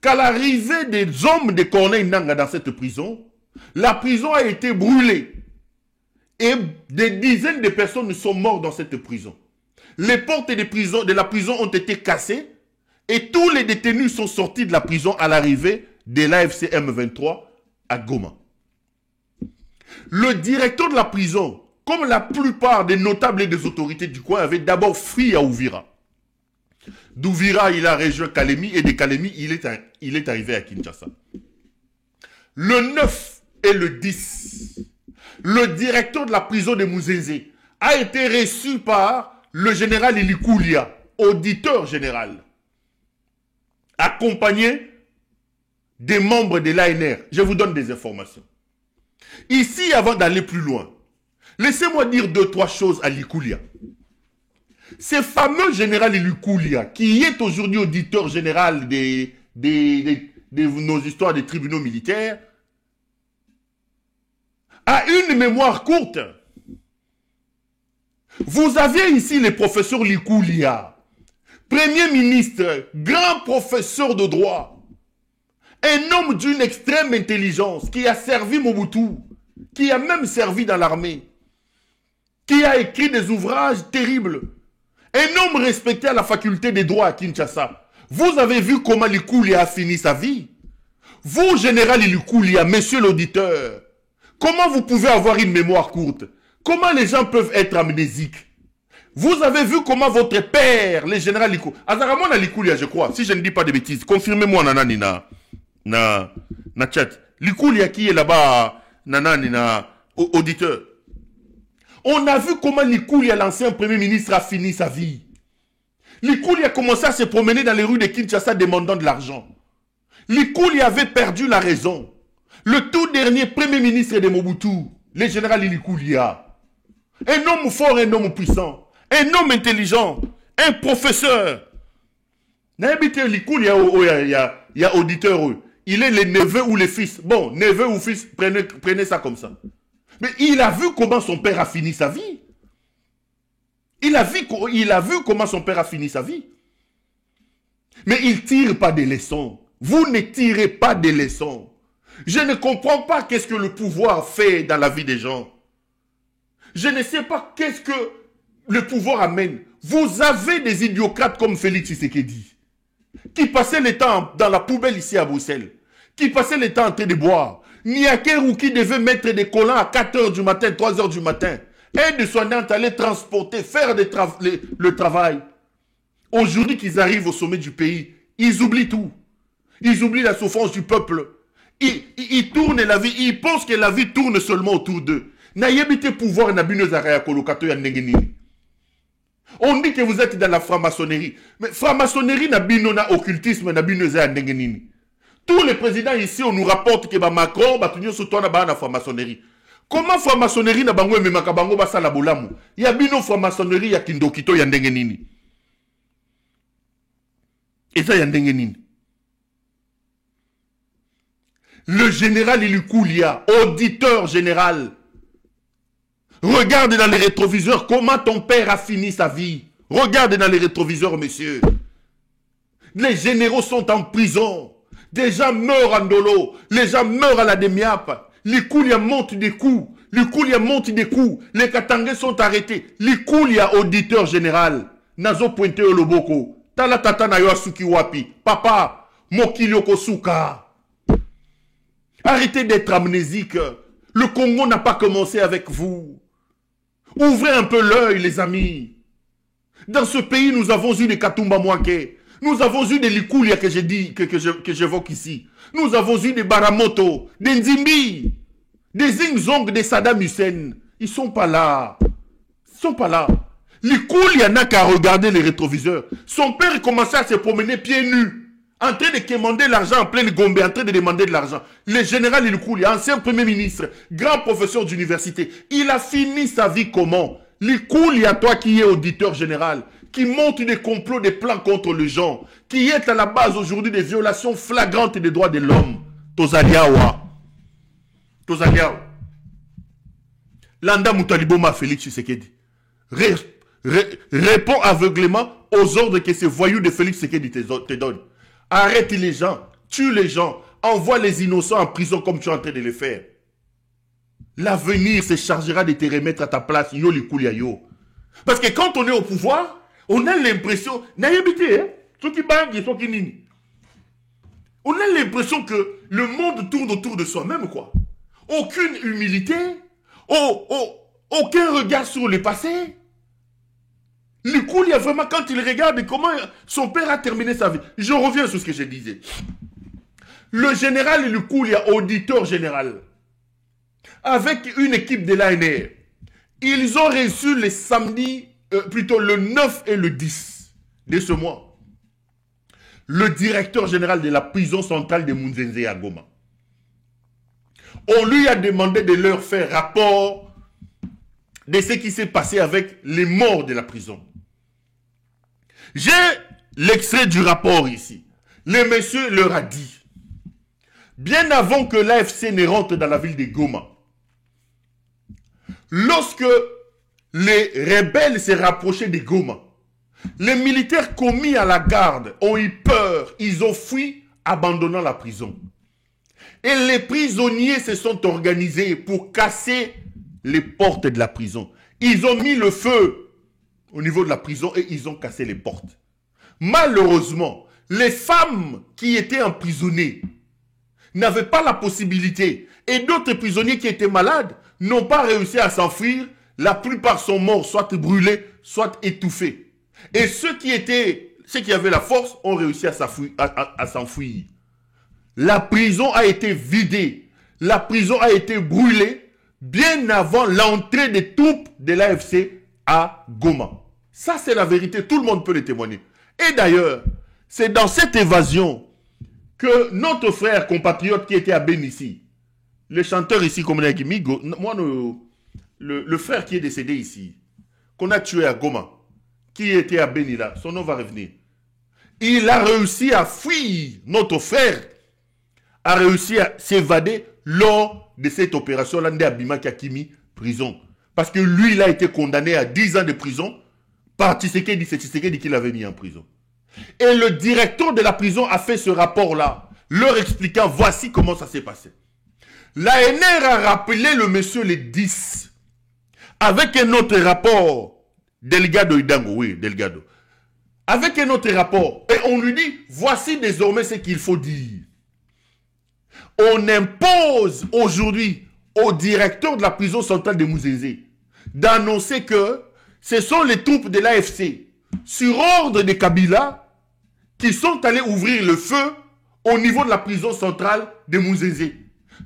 qu'à l'arrivée des hommes de Corneille Nangaa dans cette prison, la prison a été brûlée. Et des dizaines de personnes sont mortes dans cette prison. Les portes de la prison ont été cassées et tous les détenus sont sortis de la prison à l'arrivée de l'AFC M23 à Goma. Le directeur de la prison, comme la plupart des notables et des autorités du coin, avait d'abord fui à Uvira. D'Uvira, il a rejoint Kalemi et de Kalemi, il est arrivé à Kinshasa. Le 9 et le 10, le directeur de la prison de Munzenze a été reçu par le général Ilikoulia, auditeur général, accompagné des membres de l'ANR. Je vous donne des informations. Ici, avant d'aller plus loin, laissez-moi dire 2-3 choses à Ilikoulia. Ce fameux général Ilikoulia, qui est aujourd'hui auditeur général de nos histoires des tribunaux militaires, a une mémoire courte. Vous aviez ici le professeur Ilikoulia, Premier ministre, grand professeur de droit, un homme d'une extrême intelligence qui a servi Mobutu, qui a même servi dans l'armée, qui a écrit des ouvrages terribles, un homme respecté à la faculté des droits à Kinshasa. Vous avez vu comment Ilikoulia a fini sa vie? Vous, général Ilikoulia, monsieur l'auditeur, comment vous pouvez avoir une mémoire courte? Comment les gens peuvent être amnésiques? Vous avez vu comment votre père, le général Ilikoulia, Azaramon Ilikoulia, je crois, si je ne dis pas de bêtises, confirmez-moi, nanani, na chat. Ilikoulia qui est là-bas, nanani, auditeur. On a vu comment Ilikoulia, l'ancien premier ministre, a fini sa vie. Ilikoulia a commencé à se promener dans les rues de Kinshasa demandant de l'argent. Ilikoulia avait perdu la raison. Le tout dernier premier ministre de Mobutu, le général Ilikoulia. Un homme fort, un homme puissant, un homme intelligent, un professeur. Il y a auditeur. Il est le neveu ou le fils. Bon, neveu ou fils, prenez ça comme ça. Mais il a vu comment son père a fini sa vie. Il a vu comment son père a fini sa vie. Mais il ne tire pas des leçons. Vous ne tirez pas des leçons. Je ne comprends pas qu'est-ce que le pouvoir fait dans la vie des gens. Je ne sais pas qu'est-ce que le pouvoir amène. Vous avez des idiocrates comme Félix Tshisekedi, qui passaient le temps dans la poubelle ici à Bruxelles, qui passaient le temps en train de boire. Niakeru qui devait mettre des collants à 4 h du matin, 3 h du matin. Aide-soignante allait transporter, faire le travail. Aujourd'hui qu'ils arrivent au sommet du pays, ils oublient tout. Ils oublient la souffrance du peuple. Ils tournent la vie, ils pensent que la vie tourne seulement autour d'eux. N'ayebite pouvoir na bino zaraya kolokato ya ndengenini. On dit que vous êtes dans la franc-maçonnerie. Mais franc-maçonnerie na bino na occultisme na bino za ndengenini. Tous les présidents ici, on nous rapporte que Macron va tenir sous toi na franc-maçonnerie. Comment franc-maçonnerie na bango ememaka bango basala bolamu? Ya bino franc-maçonnerie ya kindokito ya ndengenini. Et ça ya ndengenini. Le général Ilikoulia, auditeur général. Regarde dans les rétroviseurs comment ton père a fini sa vie. Regarde dans les rétroviseurs, monsieur. Les généraux sont en prison. Des gens meurent en dolo. Les gens meurent à la demiap. Likulia monte des coups. Likulia monte des coups. Les Katangais sont arrêtés. Likulia, auditeur général. Nazo pointe au loboko. Tala tata na yo asuki wapi. Papa, mokili okosuka. Arrêtez d'être amnésique. Le Congo n'a pas commencé avec vous. Ouvrez un peu l'œil, les amis. Dans ce pays, nous avons eu des Katumba Mwanke. Nous avons eu des Likulia que j'ai dit, que j'évoque ici. Nous avons eu des Baramoto, des Nzimbi, des Zingzong, des Saddam Hussein. Ils sont pas là. Ils sont pas là. Likulia n'a qu'à regarder les rétroviseurs. Son père commençait à se promener pieds nus. En train de demander l'argent en pleine Gombe, en train de demander de l'argent. Le général Ilikoulia, ancien premier ministre, grand professeur d'université, il a fini sa vie comment? Ilikoulia, toi qui es auditeur général, qui monte des complots, des plans contre les gens, qui est à la base aujourd'hui des violations flagrantes des droits de l'homme. Tozaliawa. Tozaliawa. Landa Moutaliboma Félix Tshisekedi. Réponds aveuglément aux ordres que ces voyous de Félix Tshisekedi te donnent. Arrête les gens, tue les gens, envoie les innocents en prison comme tu es en train de le faire. L'avenir se chargera de te remettre à ta place, yo Likulia yo. Parce que quand on est au pouvoir, on a l'impression, on a l'impression que le monde tourne autour de soi-même, quoi. Aucune humilité, aucun regard sur le passé. Likulia, vraiment, quand il regarde comment son père a terminé sa vie. Je reviens sur ce que je disais. Le général Likulia, auditeur général, avec une équipe de l'ANR, ils ont reçu le samedi, plutôt le 9 et le 10 de ce mois, le directeur général de la prison centrale de Munzenze à Goma. On lui a demandé de leur faire rapport de ce qui s'est passé avec les morts de la prison. J'ai l'extrait du rapport ici. Le monsieur leur a dit, bien avant que l'AFC ne rentre dans la ville de Goma, lorsque les rebelles se rapprochaient de Goma, les militaires commis à la garde ont eu peur, ils ont fui, abandonnant la prison. Et les prisonniers se sont organisés pour casser les portes de la prison. Ils ont mis le feu au niveau de la prison et ils ont cassé les portes. Malheureusement, les femmes qui étaient emprisonnées n'avaient pas la possibilité. Et d'autres prisonniers qui étaient malades n'ont pas réussi à s'enfuir. La plupart sont morts, soit brûlés, soit étouffés. Et ceux qui avaient la force ont réussi à s'enfuir. La prison a été vidée. La prison a été brûlée bien avant l'entrée des troupes de l'AFC à Goma. Ça, c'est la vérité. Tout le monde peut le témoigner. Et d'ailleurs, c'est dans cette évasion que notre frère compatriote qui était à Bénissi, les chanteurs ici, comme Migo, moi, le frère qui est décédé ici, qu'on a tué à Goma, qui était à Benila, son nom va revenir. Il a réussi à fuir, notre frère a réussi à s'évader lors de cette opération-là d'Abima Kakimi, prison. Parce que lui, il a été condamné à 10 ans de prison par Tshisekedi, c'est Tshisekedi qui l'avait mis en prison. Et le directeur de la prison a fait ce rapport-là, leur expliquant voici comment ça s'est passé. L'ANR a rappelé le monsieur le 10, avec un autre rapport, Delgado Idango, oui, Delgado, avec un autre rapport, et on lui dit, voici désormais ce qu'il faut dire. On impose aujourd'hui au directeur de la prison centrale de Mouzézé d'annoncer que ce sont les troupes de l'AFC, sur ordre de Kabila, qui sont allés ouvrir le feu au niveau de la prison centrale de Mouzézé.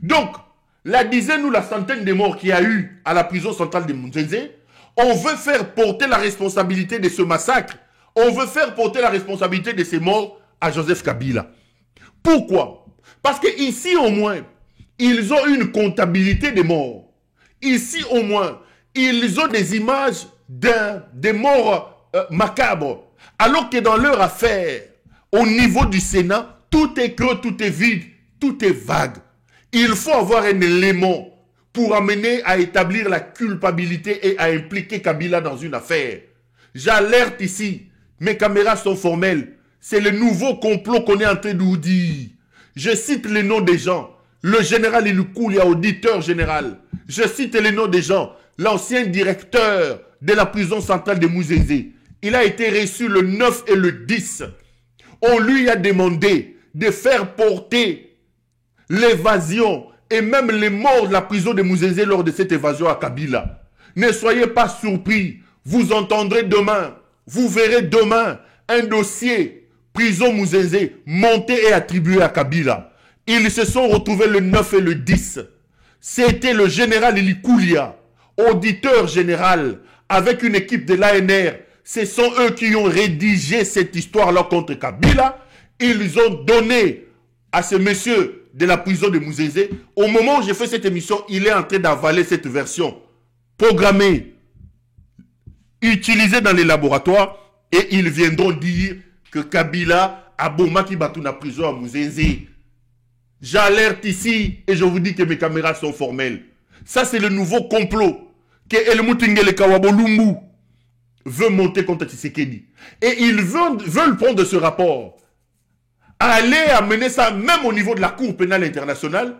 Donc, la dizaine ou la centaine de morts qu'il y a eu à la prison centrale de Mouzézé, on veut faire porter la responsabilité de ce massacre, on veut faire porter la responsabilité de ces morts à Joseph Kabila. Pourquoi? Parce qu'ici au moins, ils ont une comptabilité des morts. Ici au moins, ils ont des images des morts macabres. Alors que dans leur affaire, au niveau du Sénat, tout est creux, tout est vide, tout est vague. Il faut avoir un élément pour amener à établir la culpabilité et à impliquer Kabila dans une affaire. J'alerte ici, mes caméras sont formelles. C'est le nouveau complot qu'on est en train de vous dire. Je cite les noms des gens. Le général Ilukoulia, auditeur général. Je cite les noms des gens. L'ancien directeur de la prison centrale de Mouzézé. Il a été reçu le 9 et le 10. On lui a demandé de faire porter l'évasion et même les morts de la prison de Mouzézé lors de cette évasion à Kabila. Ne soyez pas surpris. Vous entendrez demain, vous verrez demain un dossier prison Mouzézé monté et attribué à Kabila. Ils se sont retrouvés le 9 et le 10. C'était le général Ilikoulia, auditeur général, avec une équipe de l'ANR. Ce sont eux qui ont rédigé cette histoire-là contre Kabila. Ils ont donné à ce monsieur de la prison de Mouzézé. Au moment où j'ai fait cette émission, il est en train d'avaler cette version programmée, utilisée dans les laboratoires, et ils viendront dire que Kabila a bomaki battu la prison à Mouzézé. J'alerte ici et je vous dis que mes caméras sont formelles. Ça, c'est le nouveau complot que El Moutingele Kawabolumbu veut monter contre Tshisekedi. Et ils veulent prendre ce rapport, aller amener ça même au niveau de la Cour pénale internationale.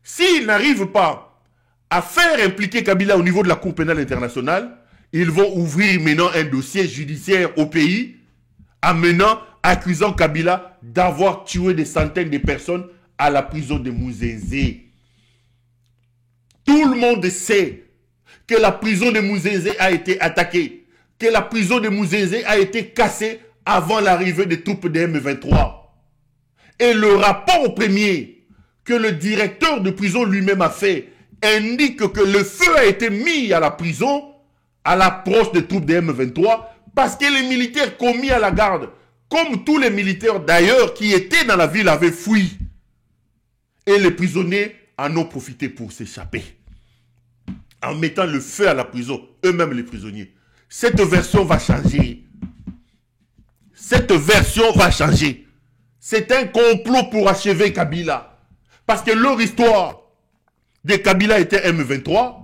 S'ils n'arrivent pas à faire impliquer Kabila au niveau de la Cour pénale internationale, ils vont ouvrir maintenant un dossier judiciaire au pays, accusant Kabila d'avoir tué des centaines de personnes à la prison de Mouzézé. Tout le monde sait que la prison de Mouzézé a été attaquée, que la prison de Mouzézé a été cassée avant l'arrivée des troupes de M23. Et le rapport premier que le directeur de prison lui-même a fait indique que le feu a été mis à la prison à l'approche des troupes de M23 parce que les militaires commis à la garde, comme tous les militaires d'ailleurs qui étaient dans la ville, avaient fui. Et les prisonniers en ont profité pour s'échapper, en mettant le feu à la prison, eux-mêmes les prisonniers. Cette version va changer. Cette version va changer. C'est un complot pour achever Kabila. Parce que leur histoire de Kabila était M23.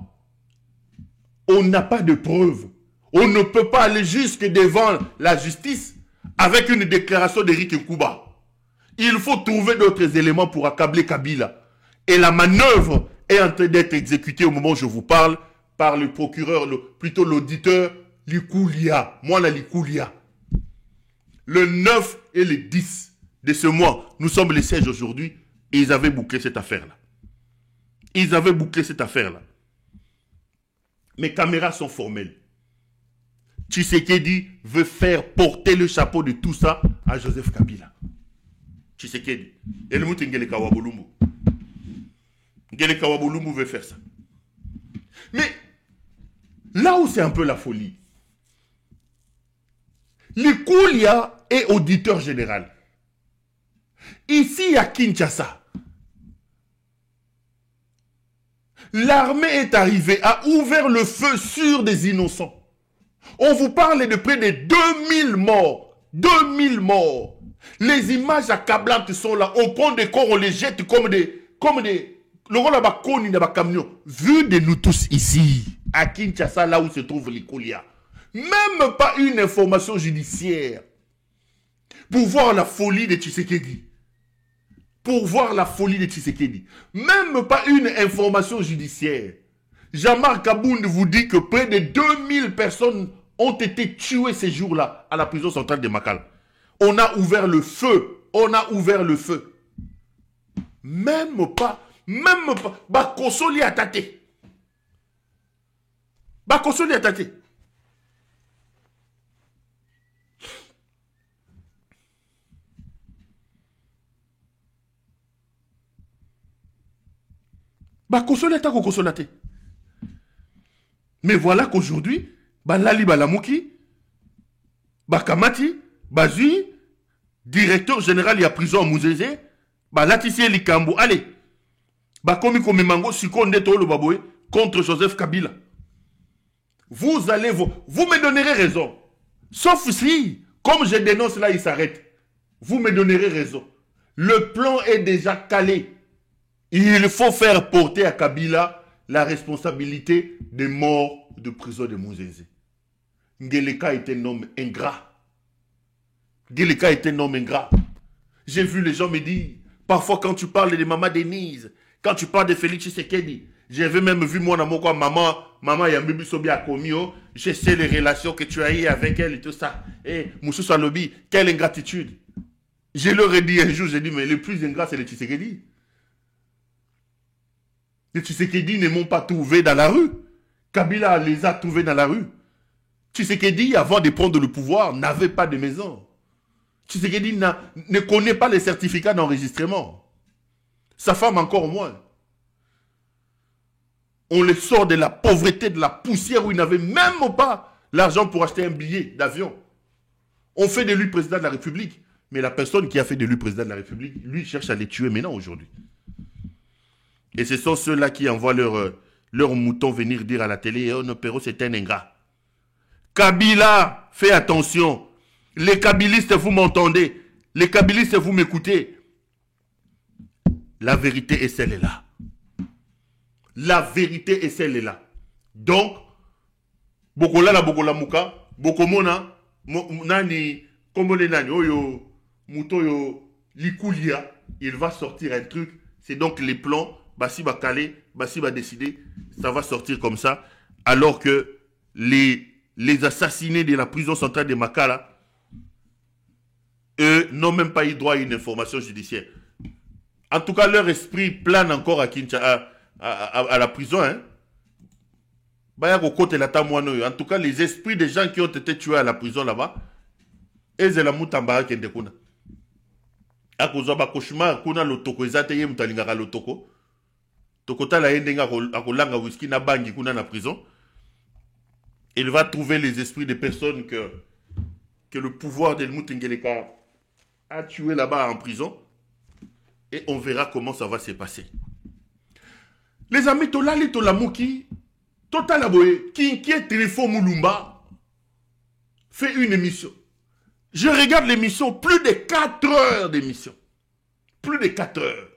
On n'a pas de preuves. On ne peut pas aller jusque devant la justice avec une déclaration d'Éric Nkouba. Il faut trouver d'autres éléments pour accabler Kabila. Et la manœuvre est en train d'être exécutée au moment où je vous parle par le procureur, plutôt l'auditeur Likoulia. Moi, la Likoulia. Le 9 et le 10 de ce mois, nous sommes les 16 aujourd'hui, et ils avaient bouclé cette affaire-là. Ils avaient bouclé cette affaire-là. Mes caméras sont formelles. Tshisekedi veut faire porter le chapeau de tout ça à Joseph Kabila. Tshisekedi. Et le mouti Ngele Kawabolumbu. Ngele Kawabolumbu veut faire ça. Mais là où c'est un peu la folie, Likoulia est auditeur général. Ici à Kinshasa, L'armée est arrivée, a ouvert le feu sur des innocents. On vous parle de près de 2000 morts. 2000 morts. Les images accablantes sont là. On prend des corps, on les jette comme des... Le rôle là-bas, camion. Vu de nous tous ici, à Kinshasa, là où se trouve les Koulia, même pas une information judiciaire pour voir la folie de Tshisekedi. Pour voir la folie de Tshisekedi. Même pas une information judiciaire. Jean-Marc Kabound vous dit que près de 2000 personnes ont été tuées ces jours-là à la prison centrale de Makala. On a ouvert le feu. On a ouvert le feu. Même pas. Bakosoli atate. Bakosoli atate. Bakosoli atako kosolate. Mais voilà qu'aujourd'hui, Lali Balamuki, Bakamati, Bazui, directeur général de la prison à Mouzézé, Latissier Likambo, allez, Bakomi Komimango, Sikonde Tolo Baboé, contre Joseph Kabila. Vous me donnerez raison. Sauf si, comme je dénonce là, il s'arrête. Vous me donnerez raison. Le plan est déjà calé. Il faut faire porter à Kabila la responsabilité des morts de prison de Mouzézé. Ngeleka est un homme ingrat. Ngeleka est un homme ingrat. J'ai vu les gens me dire, parfois quand tu parles de Maman Denise, quand tu parles de Félix Tshisekedi, j'avais même vu moi dans mon coin, maman Yambibi Sobia Komio, je sais les relations que tu as eues avec elle et tout ça. Et Moussou Salobi, quelle ingratitude. Je leur ai dit un jour, j'ai dit, mais le plus ingrat c'est le Tshisekedi. Les Tshisekedi ne m'ont pas trouvé dans la rue. Kabila les a trouvés dans la rue. Tshisekedi, avant de prendre le pouvoir, n'avait pas de maison. Tshisekedi ne connaît pas les certificats d'enregistrement. Sa femme encore moins. On les sort de la pauvreté, de la poussière où il n'avait même pas l'argent pour acheter un billet d'avion. On fait de lui président de la République. Mais la personne qui a fait de lui président de la République, lui cherche à les tuer maintenant aujourd'hui. Et ce sont ceux-là qui envoient leurs moutons venir dire à la télé, oh, nos Perrault, c'est un ingrat. Kabila, fais attention. Les kabilistes, vous m'entendez. Les kabilistes, vous m'écoutez. La vérité est celle-là. La vérité est celle-là. Donc, Bokola la Bokola Mouka, Bokomona, Nani, Komole Nani, Oyo, Moutoyo, Likulia, il va sortir un truc. C'est donc les plans. Bassi va caler, Bassi va décider, ça va sortir comme ça, alors que les assassinés de la prison centrale de Makala, eux, n'ont même pas eu droit à une information judiciaire. En tout cas, leur esprit plane encore à Kinshasa, à la prison. Hein? En tout cas, les esprits des gens qui ont été tués à la prison là-bas, ils ont la moutambara qui est de à cause de cauchemar, kuna lotoko, ils ont été mutalingara lotoko. Tokota la yendenga akolanga whisky na bangi kuna na prison. Il va trouver les esprits des personnes que le pouvoir d'Helmut Ngeleka a tué là-bas en prison. Et on verra comment ça va se passer. Les amis, Tolali Tolamuki, Total Aboye, Kinkie Trifo Moulumba, fait une émission. Je regarde l'émission, plus de 4 heures d'émission. Plus de 4 heures.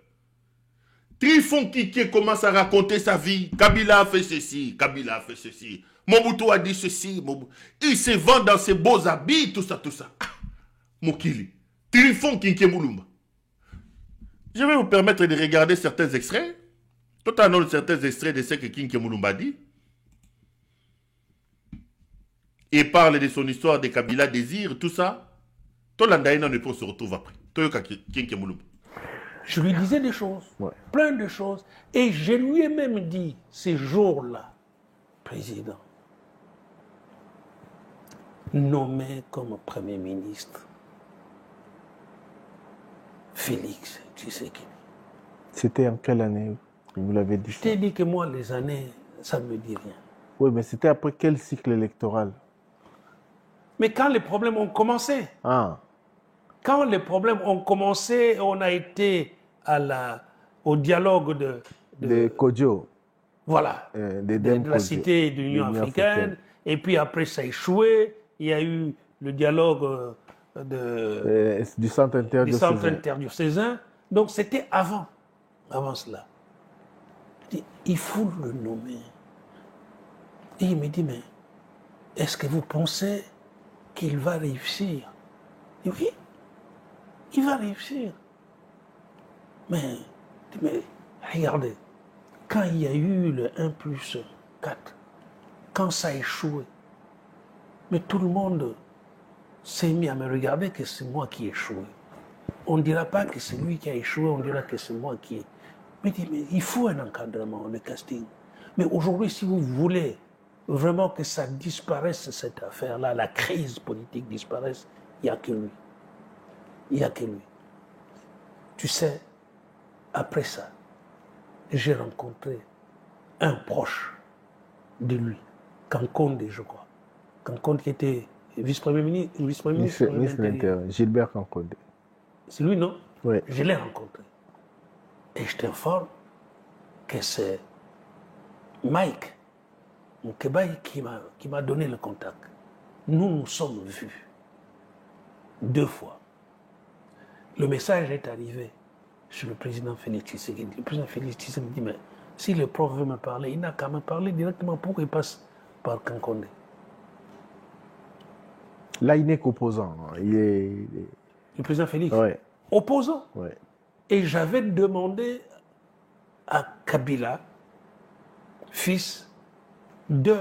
Trifon Kinkie commence à raconter sa vie. Kabila a fait ceci, Kabila a fait ceci. Mobutu a dit ceci. Il se vend dans ses beaux habits, tout ça, tout ça. Mokili. Trifon Kinkie Moulumba. Je vais vous permettre de regarder certains extraits. Totalement certains extraits de ce que Kinkie Moulumba dit. Et parle de son histoire de Kabila Désir, tout ça. Tolandaïna ne peut se retrouver après. Toyoka Kinkie Moulumba. Je lui disais des choses, plein de choses. Et je lui ai même dit, ces jours-là, président, nommé comme Premier ministre Félix Tshisekedi. C'était en quelle année? Vous l'avez dit. Je t'ai dit que moi, les années, ça ne me dit rien. Oui, mais c'était après quel cycle électoral? Mais quand les problèmes ont commencé. Ah. Quand les problèmes ont commencé, on a été au dialogue de Kodjo. Voilà, de la cité de l'Union africaine. Et puis après, ça a échoué. Il y a eu le dialogue du centre interdiocésain. Donc c'était avant cela. Il faut le nommer. Et il me dit, mais est-ce que vous pensez qu'il va réussir? Et oui, il va réussir. Mais regardez, quand il y a eu le 1+4, quand ça a échoué, mais tout le monde s'est mis à me regarder que c'est moi qui ai échoué. On ne dira pas que c'est lui qui a échoué, on dira que c'est moi qui ai... Mais il faut un encadrement, le casting. Mais aujourd'hui, si vous voulez vraiment que ça disparaisse, cette affaire-là, la crise politique disparaisse, il n'y a que lui. Il n'y a que lui. Tu sais, après ça, j'ai rencontré un proche de lui, Kankonde, je crois. Kankonde qui était vice-premier ministre de l'Intérieur, Gilbert Kankonde. C'est lui, non? Oui. Je l'ai rencontré. Et je t'informe que c'est Mike Moukebaï qui m'a donné le contact. Nous sommes vus 2 fois. Le message est arrivé sur le président Félix Tshisekedi. Le président Félix Tshisekedi me dit, mais si le prof veut me parler, il n'a qu'à me parler directement. Pourquoi il passe par Kankonde? Là, il n'est qu'opposant. Le président Félix? Oui. Opposant? Oui. Et j'avais demandé à Kabila, fils, de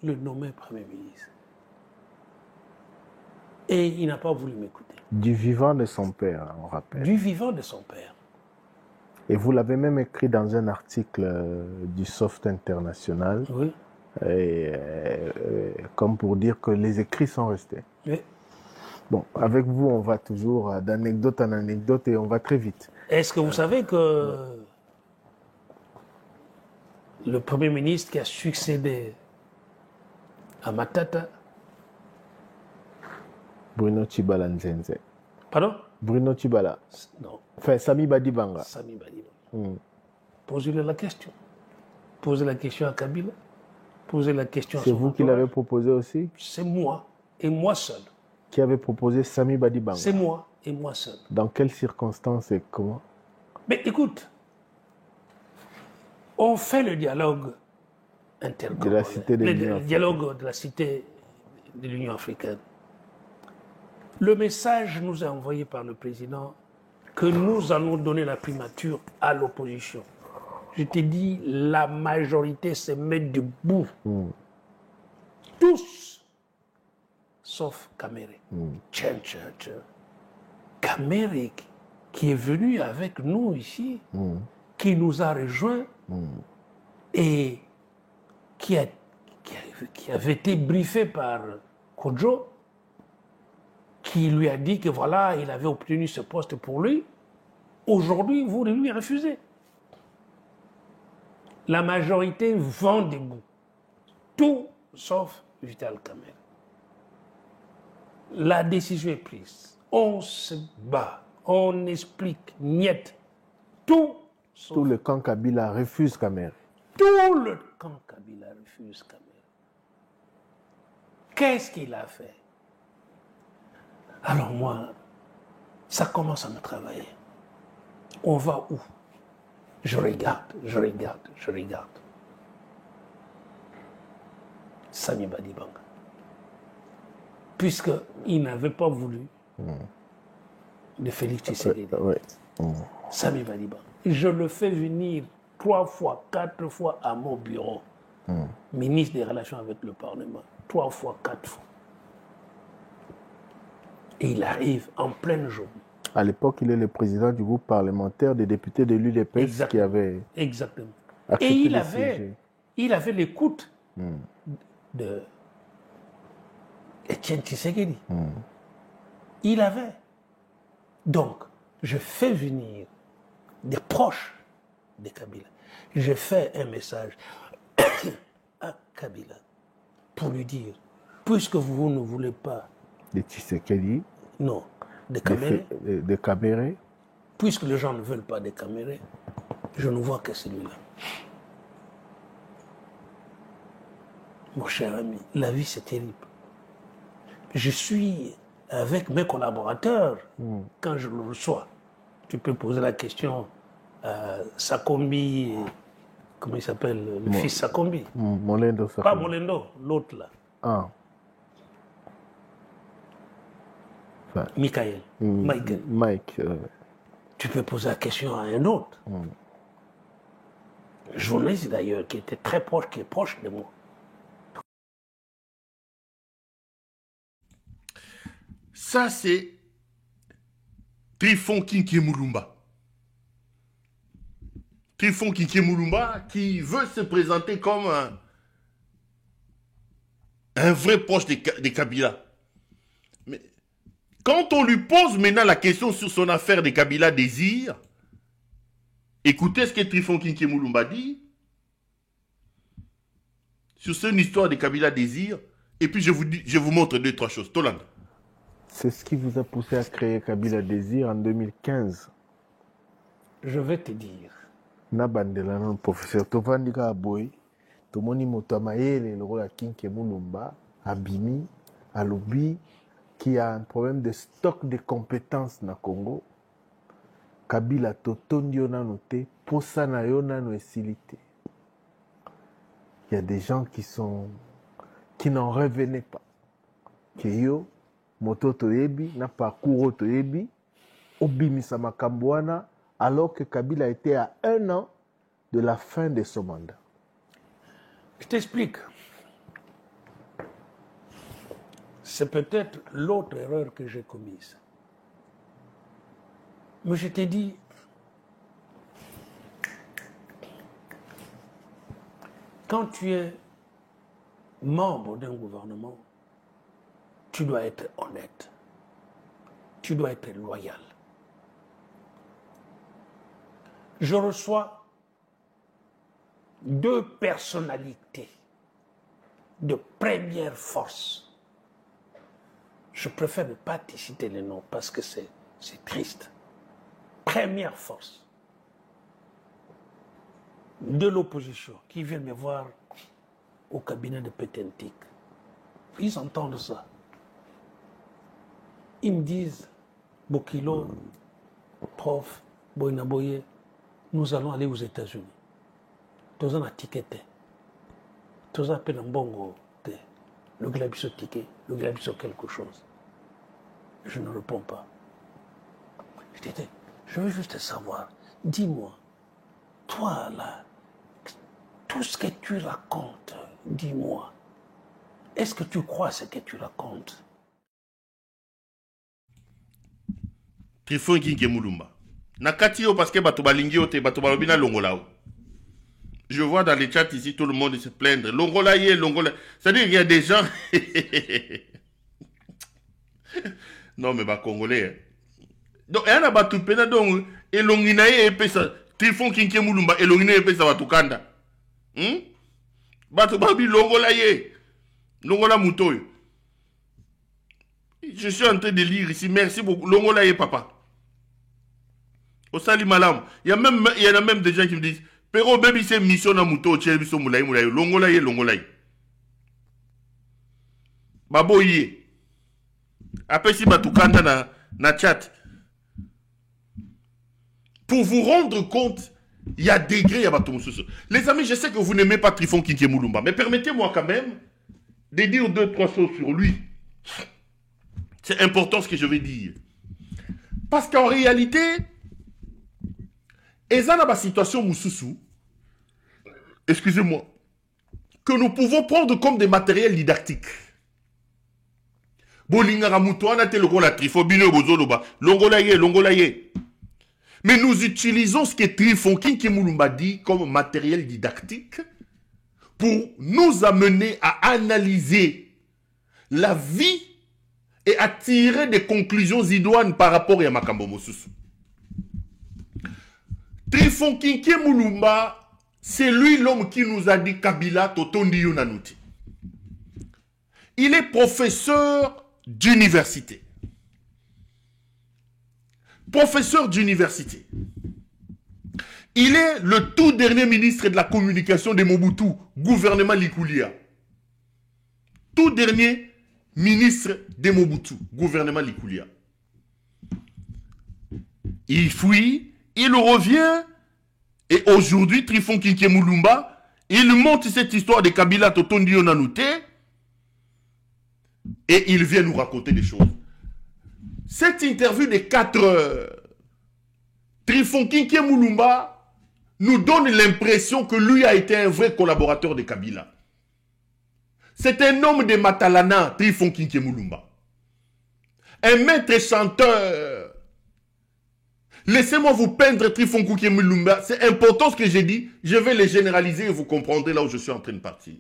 le nommer Premier ministre. Et il n'a pas voulu m'écouter. Du vivant de son père, on rappelle. Du vivant de son père. Et vous l'avez même écrit dans un article du Soft International. Oui. Comme pour dire que les écrits sont restés. Oui. Bon, avec vous, on va toujours d'anecdote en anecdote et on va très vite. Est-ce que vous savez que le Premier ministre qui a succédé à Matata... Bruno Tshibala Nzenze. Pardon? Bruno Tshibala. Non. Enfin, Sami Badibanga. Sami Badibanga. Posez-lui la question. Posez la question à Kabila. Posez la question à C'est vous qui l'avez proposé aussi? C'est moi et moi seul. Qui avait proposé Sami Badibanga? C'est moi et moi seul. Dans quelles circonstances et comment? Mais écoute, on fait le dialogue intercommunal. De la cité de l'Union africaine. Le dialogue de la cité de l'Union africaine. Le message nous est envoyé par le président que nous allons donner la primature à l'opposition. Je t'ai dit, la majorité se met debout. Tous, sauf Kamere. Kamere qui est venu avec nous ici, qui nous a rejoints et qui avait été briefé par Kodjo, qui lui a dit que voilà, il avait obtenu ce poste pour lui. Aujourd'hui, vous lui refusez. La majorité vend debout. Tout sauf Vital Kamerhe. La décision est prise. On se bat. On explique. Niet. Tout le camp Kabila refuse Kamerhe. Tout le camp Kabila refuse Kamerhe. Qu'est-ce qu'il a fait? Alors moi, ça commence à me travailler. On va où? Je regarde. Sami Badibanga. Puisqu'il n'avait pas voulu de Félix Tshisekedi. Sami Badibanga. Je le fais venir 3 fois, 4 fois à mon bureau. Ministre des Relations avec le Parlement. 3 fois, 4 fois. Et il arrive en pleine journée. À l'époque, il est le président du groupe parlementaire des députés de l'UDPS qui avait... Exactement. Et il avait l'écoute de Etienne Tshisekedi. Il avait. Donc, je fais venir des proches de Kabila. Je fais un message à Kabila pour lui dire, puisque vous ne voulez pas de Tshisekedi. Non, de Kamerhe. De Kamerhe. Puisque les gens ne veulent pas de Kamerhe, je ne vois que celui-là. Mon cher ami, la vie c'est terrible. Je suis avec mes collaborateurs quand je le reçois. Tu peux poser la question à Sakombi, comment il s'appelle, le fils Sakombi. Molendo Sakombi. Pas Molendo, l'autre là. Ah. Enfin, Michael. Michael. Mike. Tu peux poser la question à un autre. Journaliste d'ailleurs, qui était très proche, qui est proche de moi. Ça, c'est Trifon Kinké Moulumba. Trifon Kinké Moulumba qui veut se présenter comme un vrai proche des Kabila. Mais quand on lui pose maintenant la question sur son affaire des Kabila Désir, écoutez ce que Trifon Kinké Moulumba dit sur cette histoire des Kabila Désir, et puis je vous montre 2-3 choses. Toland. C'est ce qui vous a poussé à créer Kabila Désir en 2015. Je vais te dire. Nabandela non professeur Tovandika Aboy, Tomoni Motamayele, le rôle à Kinké Moulumba, Abimi, Alobi, qui a un problème de stock de compétences dans le Congo. Kabila Totondio Nanote, Posana Yonano et Silité. Il y a des gens qui n'en revenaient pas. Keyo, Moto Toyebi, na parcours Toyebi, Obimi Samakambouana, alors que Kabila était à 1 an de la fin de son mandat. Je t'explique. C'est peut-être l'autre erreur que j'ai commise. Mais je t'ai dit, quand tu es membre d'un gouvernement, tu dois être honnête. Tu dois être loyal. Je reçois 2 personnalités de première force. Je préfère ne pas te citer les noms parce que c'est triste. Première force de l'opposition qui viennent me voir au cabinet de Pétentique. Ils entendent ça. Ils me disent, Bokilo, prof, Boinaboye, nous allons aller aux États-Unis. Tous en a ticket. Tous en a bongo. Le glabiso ticket, le glabiso quelque chose. Je ne réponds pas. Je dis, je veux juste savoir, dis-moi, toi là, tout ce que tu racontes, dis-moi, est-ce que tu crois ce que tu racontes? Trifon Kinké Moulumba. Nakati yo parce que bato balingi yo te bato balobina longolao. Je vois dans les chats ici tout le monde se plaindre. Longolaye, Longola. C'est-à-dire qu'il y a des gens. Non mais bah congolais. Donc il y a bato pena donc elonginaye epesa Trifon Kinké Moulumba elonginaye epesa batukanda. Bato babi longolaye. Longola mutoyo. Je suis en train de lire ici. Merci beaucoup. Longolaye papa. Au Sali Malam, il y en a même des gens qui me disent Pero baby c'est mission na muto tchel biso moulaye longolaye. Baboye. Après si batukanda na chat. Pour vous rendre compte, il y a degrés à Batoumoussou. Les amis, je sais que vous n'aimez pas Trifon Kinké Moulumba, mais permettez-moi quand même de dire 2-3 choses sur lui. C'est important ce que je vais dire. Parce qu'en réalité, et ça, dans la situation Moussoussou, excusez-moi, que nous pouvons prendre comme des matériels didactiques. Mais nous utilisons ce que Trifon Kinké Moulumba dit comme matériel didactique pour nous amener à analyser la vie et à tirer des conclusions idoines par rapport à Makambo Moussoussou. Trifon Kinké Moulumba, c'est lui l'homme qui nous a dit Kabila Totondi Yonanouti. Il est professeur d'université. Professeur d'université. Il est le tout dernier ministre de la communication de Mobutu, gouvernement Likoulia. tout dernier ministre de Mobutu, gouvernement Likulia. Il fuit, il revient, et aujourd'hui, Trifon Kinké Moulumba, il monte cette histoire de Kabila Totondi Onanouté, et il vient nous raconter des choses. Cette interview de 4 heures, Trifon Kinké Moulumba nous donne l'impression que lui a été un vrai collaborateur de Kabila. C'est un homme de Matalana, Trifon Kinké Moulumba. Un maître chanteur. Laissez-moi vous peindre Trifon Kinké Moulumba. C'est important ce que j'ai dit. Je vais les généraliser et vous comprendrez là où je suis en train de partir.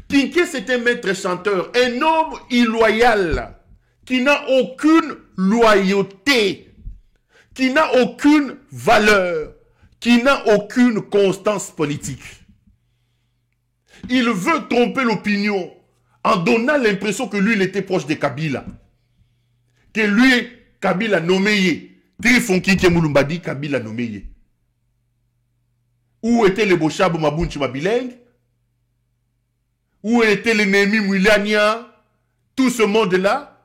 Kinké, c'est un maître chanteur. Un homme illoyal. Qui n'a aucune loyauté. Qui n'a aucune valeur. Qui n'a aucune constance politique. Il veut tromper l'opinion en donnant l'impression que lui, il était proche de Kabila. Que lui, Kabila nommé. Trifon Kinké Moulumba dit Kabila nommé. Où était le Bochabo Mabunchi Mabileng? Où était l'ennemi Mouilania? Tout ce monde-là?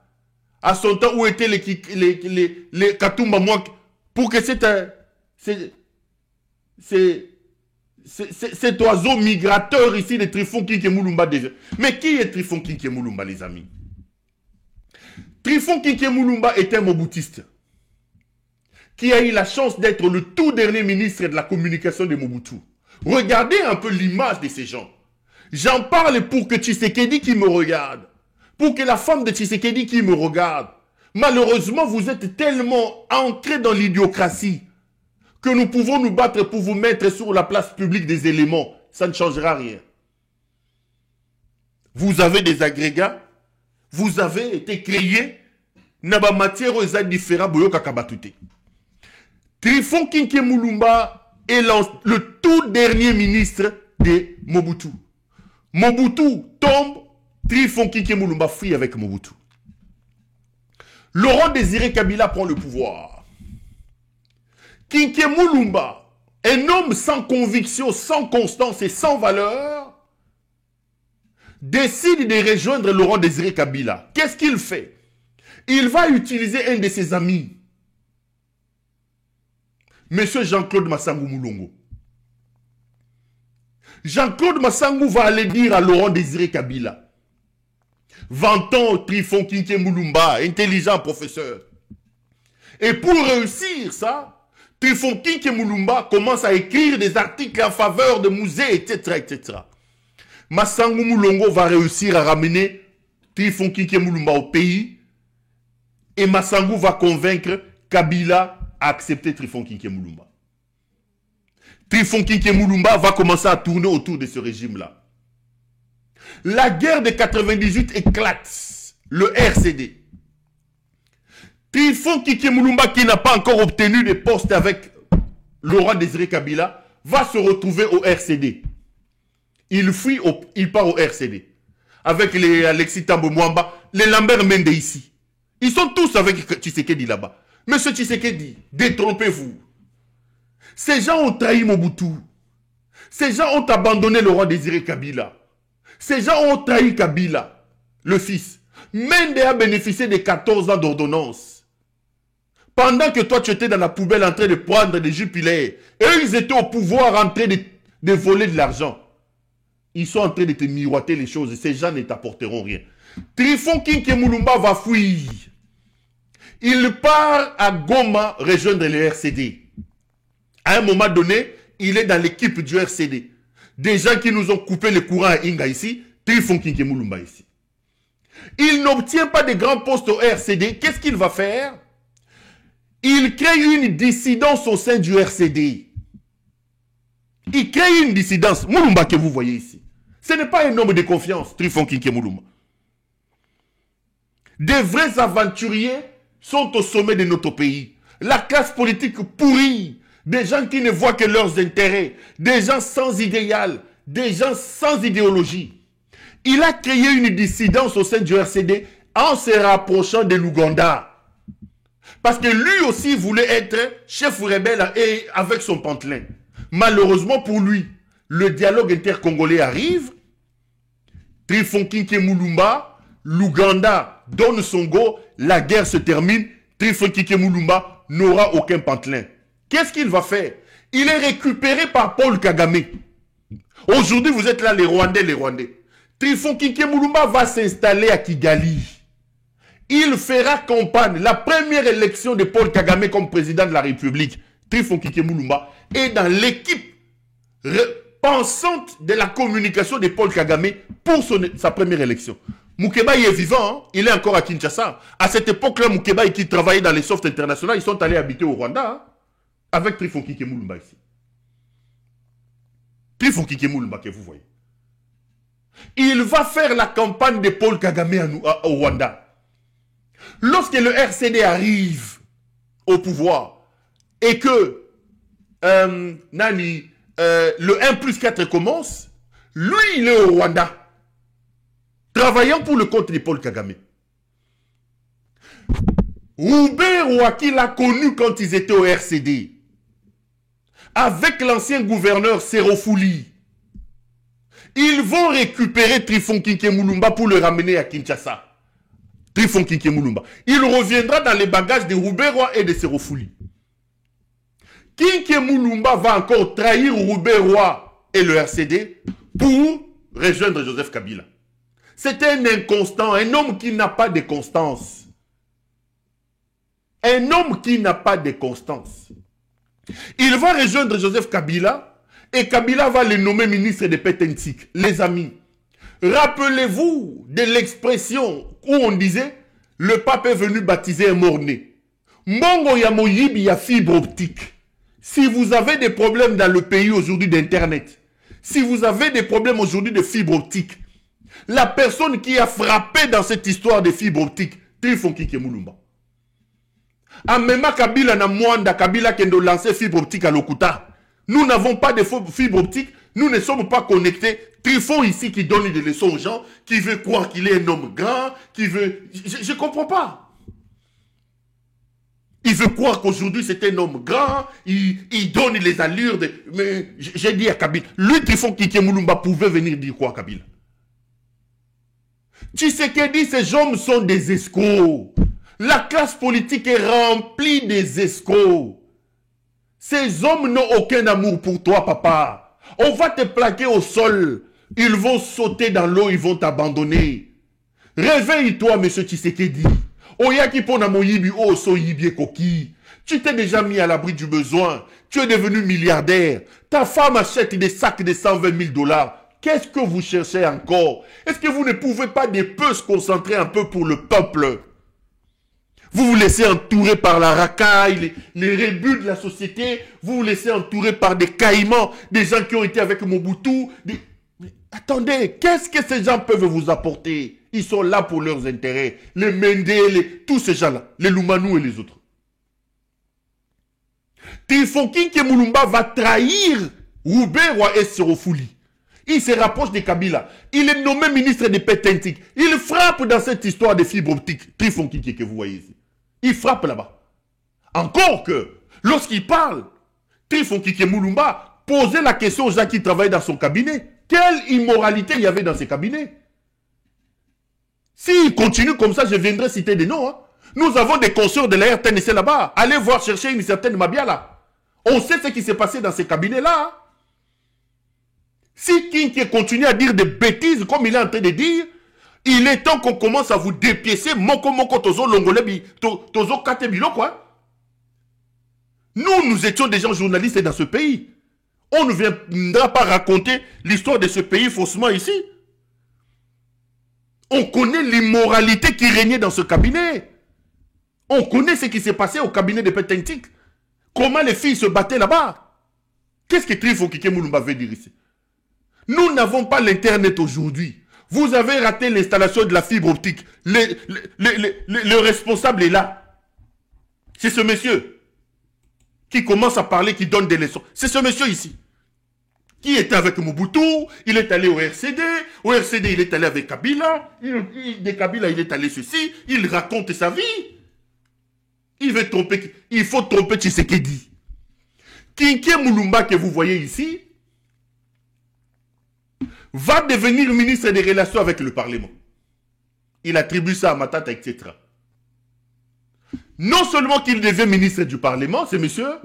À son temps, où étaient les Katumba Mouak? Pour que cet oiseau migrateur ici de Trifon Kinké Moulumba déjà. Mais qui est Trifon Kinké Moulumba, les amis? Trifon Kinké Moulumba est un moboutiste qui a eu la chance d'être le tout dernier ministre de la communication de Mobutu. Regardez un peu l'image de ces gens. J'en parle pour que Tshisekedi qui me regarde, pour que la femme de Tshisekedi qui me regarde. Malheureusement, vous êtes tellement ancrés dans l'idiocratie que nous pouvons nous battre pour vous mettre sur la place publique des éléments. Ça ne changera rien. Vous avez des agrégats, vous avez été créés, naba matière aux différents boyoka kabatute. Trifon Kinké Moulumba est le tout dernier ministre de Mobutu. Mobutu tombe, Trifon Kinké Moulumba fuit avec Mobutu. Laurent Désiré Kabila prend le pouvoir. Kinké Moulumba, un homme sans conviction, sans constance et sans valeur, décide de rejoindre Laurent Désiré Kabila. Qu'est-ce qu'il fait? Il va utiliser un de ses amis, Monsieur Jean-Claude Massangou Moulongo. Jean-Claude Massangou va aller dire à Laurent Désiré Kabila, vantant Trifon Kinké Moulumba, intelligent professeur. Et pour réussir ça, Trifon Kinké Moulumba commence à écrire des articles en faveur de musées, etc., etc. Massangou Moulongo va réussir à ramener Trifon Kinké Moulumba au pays et Massangou va convaincre Kabila à accepter Trifon Kinké Moulumba. Trifon Kinké Moulumba va commencer à tourner autour de ce régime-là. La guerre de 98 éclate, le RCD. Trifon Kinké Moulumba, qui n'a pas encore obtenu de poste avec Laurent Désiré Kabila, va se retrouver au RCD. Il fuit, il part au RCD. Avec les Alexis Tambo Mwamba, les Lambert Mende ici. Ils sont tous avec Tshisekedi là-bas. Monsieur Tshisekedi, détrompez-vous. Ces gens ont trahi Mobutu. Ces gens ont abandonné Laurent Désiré Kabila. Ces gens ont trahi Kabila, le fils. Mende a bénéficié de 14 ans d'ordonnance. Pendant que toi, tu étais dans la poubelle en train de prendre des jupilaires. Et eux, ils étaient au pouvoir en train de voler de l'argent. Ils sont en train de te miroiter les choses. Et ces gens ne t'apporteront rien. Trifon Kinké Moulumba va fuir. Il part à Goma rejoindre le RCD. À un moment donné, il est dans l'équipe du RCD. Des gens qui nous ont coupé le courant à Inga ici, Trifon Kinké Moulumba ici. Il n'obtient pas de grands postes au RCD. Qu'est-ce qu'il va faire? Il crée une dissidence au sein du RCD. Il crée une dissidence. Moulumba que vous voyez ici. Ce n'est pas un homme de confiance, Trifon Kinké Moulumba. Des vrais aventuriers sont au sommet de notre pays. La classe politique pourrie. Des gens qui ne voient que leurs intérêts. Des gens sans idéal. Des gens sans idéologie. Il a créé une dissidence au sein du RCD en se rapprochant de l'Ouganda. Parce que lui aussi voulait être chef rebelle et avec son pantelin. Malheureusement pour lui, le dialogue intercongolais arrive. Trifonkinke Mulumba, l'Ouganda donne son go, la guerre se termine, Trifonkinke Mulumba n'aura aucun pantelin. Qu'est-ce qu'il va faire? Il est récupéré par Paul Kagame. Aujourd'hui, vous êtes là, les Rwandais. Trifonkinke Mulumba va s'installer à Kigali. Il fera campagne. La première élection de Paul Kagame comme président de la République, Trifonkinke Mulumba, est dans l'équipe pensante de la communication de Paul Kagame pour sa première élection. Moukeba est vivant, hein? Il est encore à Kinshasa. À cette époque-là, Moukeba qui travaillait dans les softs internationaux, ils sont allés habiter au Rwanda, hein? Avec Trifonkinke Mulumba ici. Trifonkinke Mulumba que vous voyez. Il va faire la campagne de Paul Kagame au Rwanda. Lorsque le RCD arrive au pouvoir et que le 1+4 commence, lui il est au Rwanda, travaillant pour le compte de Paul Kagame. Roubaix qu'il a connu quand ils étaient au RCD, avec l'ancien gouverneur Serofouli, ils vont récupérer Trifonkinke Mulumba pour le ramener à Kinshasa. Trifonkinke Mulumba. Il reviendra dans les bagages de Roubaix et de Serofouli. Kinke Mulumba va encore trahir Roubaix et le RCD pour rejoindre Joseph Kabila. C'est un inconstant, un homme qui n'a pas de constance. Un homme qui n'a pas de constance. Il va rejoindre Joseph Kabila et Kabila va le nommer ministre de Petentik. Les amis, rappelez-vous de l'expression où on disait le pape est venu baptiser un mort-né. Mbongo ya moyibi ya fibre optique. Si vous avez des problèmes dans le pays aujourd'hui d'Internet, si vous avez des problèmes aujourd'hui de fibre optique, la personne qui a frappé dans cette histoire de fibre optique, Trifonkinke Mulumba. Amema Kabila na Mwanda, Kabila qui a lancé fibre optique à Lokuta. Nous n'avons pas de fibre optique, nous ne sommes pas connectés. Trifon ici qui donne des leçons aux gens, qui veut croire qu'il est un homme grand, qui veut... Je ne comprends pas. Il veut croire qu'aujourd'hui c'est un homme grand, il donne les allures de... Mais j'ai dit à Kabila, lui Trifonkinke Mulumba pouvait venir dire quoi à Kabila? Tshisekedi, ces hommes sont des escrocs. La classe politique est remplie des escrocs. Ces hommes n'ont aucun amour pour toi, papa. On va te plaquer au sol. Ils vont sauter dans l'eau, ils vont t'abandonner. Réveille-toi, monsieur Tshisekedi. Oyaki pona moyibi o so yibie koki. Tu t'es déjà mis à l'abri du besoin. Tu es devenu milliardaire. Ta femme achète des sacs de 120 000 $. Qu'est-ce que vous cherchez encore? Est-ce que vous ne pouvez pas de peu se concentrer un peu pour le peuple? Vous vous laissez entourer par la racaille, les rébus de la société. Vous vous laissez entourer par des caïmans, des gens qui ont été avec Mobutu. Mais attendez, qu'est-ce que ces gens peuvent vous apporter? Ils sont là pour leurs intérêts. Les Mendé, tous ces gens-là, les Lumanou et les autres. Trifonkinke Mulumba va trahir Roubaix et Serofouli. Il se rapproche de Kabila. Il est nommé ministre de Petentik. Il frappe dans cette histoire de fibre optique. Trifonkinke que vous voyez ici. Il frappe là-bas. Encore que, lorsqu'il parle, Trifonkinke Mulumba posait la question aux gens qui travaillent dans son cabinet. Quelle immoralité il y avait dans ses cabinets? S'il continue comme ça, je viendrai citer des noms. Hein. Nous avons des consoeurs de la RTNC là-bas. Allez voir chercher une certaine Mabiala. On sait ce qui s'est passé dans ces cabinets-là. Hein. Si Kinke continue à dire des bêtises comme il est en train de dire, il est temps qu'on commence à vous dépiécer. Moko moko tozo longolebi, tozo katebilo quoi. Nous étions des gens journalistes dans ce pays. On ne viendra pas raconter l'histoire de ce pays faussement ici. On connaît l'immoralité qui régnait dans ce cabinet. On connaît ce qui s'est passé au cabinet de Petentik. Comment les filles se battaient là-bas. Qu'est-ce que Trifonkinke Mulumba veut dire ici? Nous n'avons pas l'internet aujourd'hui. Vous avez raté l'installation de la fibre optique. Le responsable est là. C'est ce monsieur qui commence à parler, qui donne des leçons. C'est ce monsieur ici. Qui était avec Mobutu, il est allé au RCD. Au RCD, il est allé avec Kabila. De Kabila, il est allé ceci. Il raconte sa vie. Il veut tromper. Il faut tromper Tshisekedi. Kinke Mulumba que vous voyez ici, va devenir ministre des Relations avec le Parlement. Il attribue ça à Matata, etc. Non seulement qu'il devient ministre du Parlement, ce monsieur,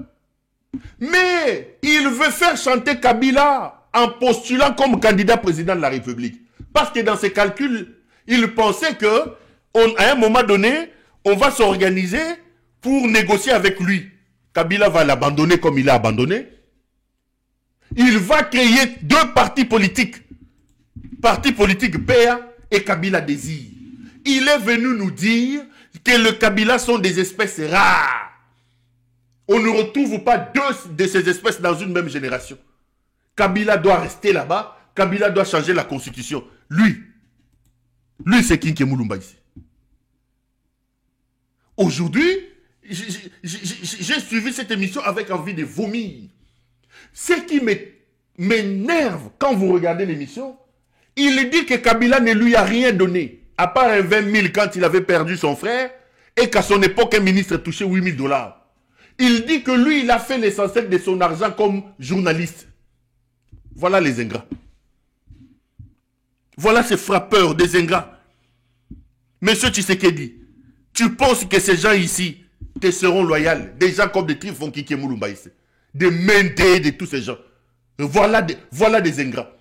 mais il veut faire chanter Kabila en postulant comme candidat président de la République. Parce que dans ses calculs, il pensait que, à un moment donné, on va s'organiser pour négocier avec lui. Kabila va l'abandonner comme il l'a abandonné. Il va créer deux partis politiques. Parti politique PA et Kabila Désir. Il est venu nous dire que le Kabila sont des espèces rares. On ne retrouve pas deux de ces espèces dans une même génération. Kabila doit rester là-bas. Kabila doit changer la constitution. Lui c'est Kinké Moulumba ici. Aujourd'hui, j'ai suivi cette émission avec envie de vomir. Ce qui m'énerve quand vous regardez l'émission, il dit que Kabila ne lui a rien donné, à part un 20 000 quand il avait perdu son frère, et qu'à son époque, un ministre touchait 8 000 $. Il dit que lui, il a fait l'essentiel de son argent comme journaliste. Voilà les ingrats. Voilà ces frappeurs des ingrats. Monsieur Tshisekedi, tu penses que ces gens ici te seront loyaux? Des gens comme des Trifon Kinké Moulumba ici. Des Menté, de tous ces gens. Voilà des ingrats.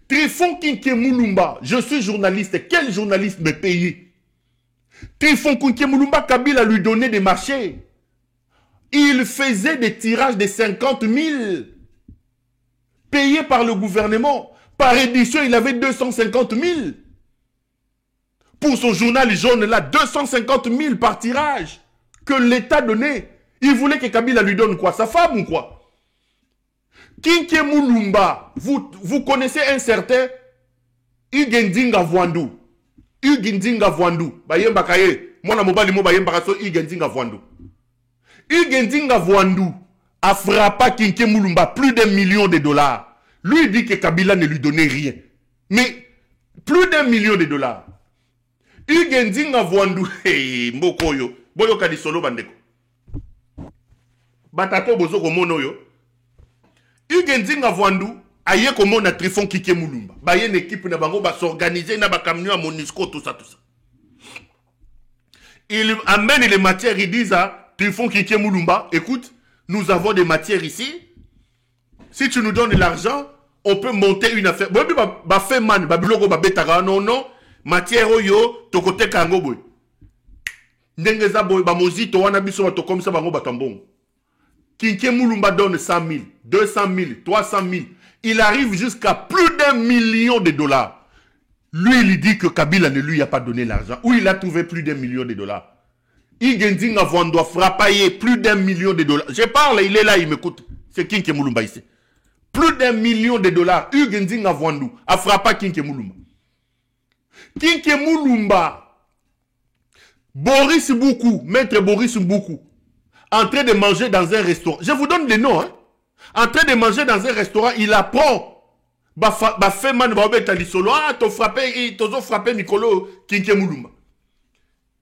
Trifon Kinké Moulumba, je suis journaliste. Quel journaliste me paye? Trifon Kinké Moulumba, Kabila lui donnait des marchés. Il faisait des tirages de 50 000 payés par le gouvernement. Par édition, il avait 250 000. Pour son journal jaune là, 250 000 par tirage que l'État donnait. Il voulait que Kabila lui donne quoi? Sa femme ou quoi? Kinké Moulumba, vous connaissez un certain Igendinga Vwandu. Igendinga Vwandu. Bayemba kaye. Mwana mobali mo bayemba kaso Igendinga Vwandu. Igendinga Vwandu a frappé Kinké Moulumba plus d'1 million de $. Lui dit que Kabila ne lui donnait rien. Mais plus d'1 million de $. Igendinga Vwandu. Hey, Mbokoyo. Boyo kadi solo bandeko. Batato bozo komono yo. Igendinga Vwandu aye komona Trifon Kinké Moulumba. Ba une équipe na bango ba s'organiser na ba camion à Monisco tout ça. Il amène les matières, ils disent à Trifon Kinké Moulumba, écoute, nous avons des matières ici. Si tu nous donnes de l'argent, on peut monter une affaire. Ba fait man, ba biloko ba betara non, matière yo to côté kango boy. Ndengeza boy ba mozito wana biso ba to comme ça bango batambong. Kinké Moulumba donne 100 000, 200 000, 300 000. Il arrive jusqu'à plus d'1 million de $. Lui, il dit que Kabila ne lui a pas donné l'argent. Où il a trouvé plus d'1 million de $. Igendinga Vwandu doit frapper plus d'1 million de $. Je parle, il est là, il m'écoute. C'est Kinké Moulumba ici. Plus d'1 million de $. Igendinga Vwandu a frappé Kinké Moulumba. Kinké Moulumba, Boris Mboukou, maître Boris Mboukou, en train de manger dans un restaurant. Je vous donne les noms. Hein. En train de manger dans un restaurant, il apprend. Fait man solo. Ah, t'as frappé Nicolo Kinké Moulumba.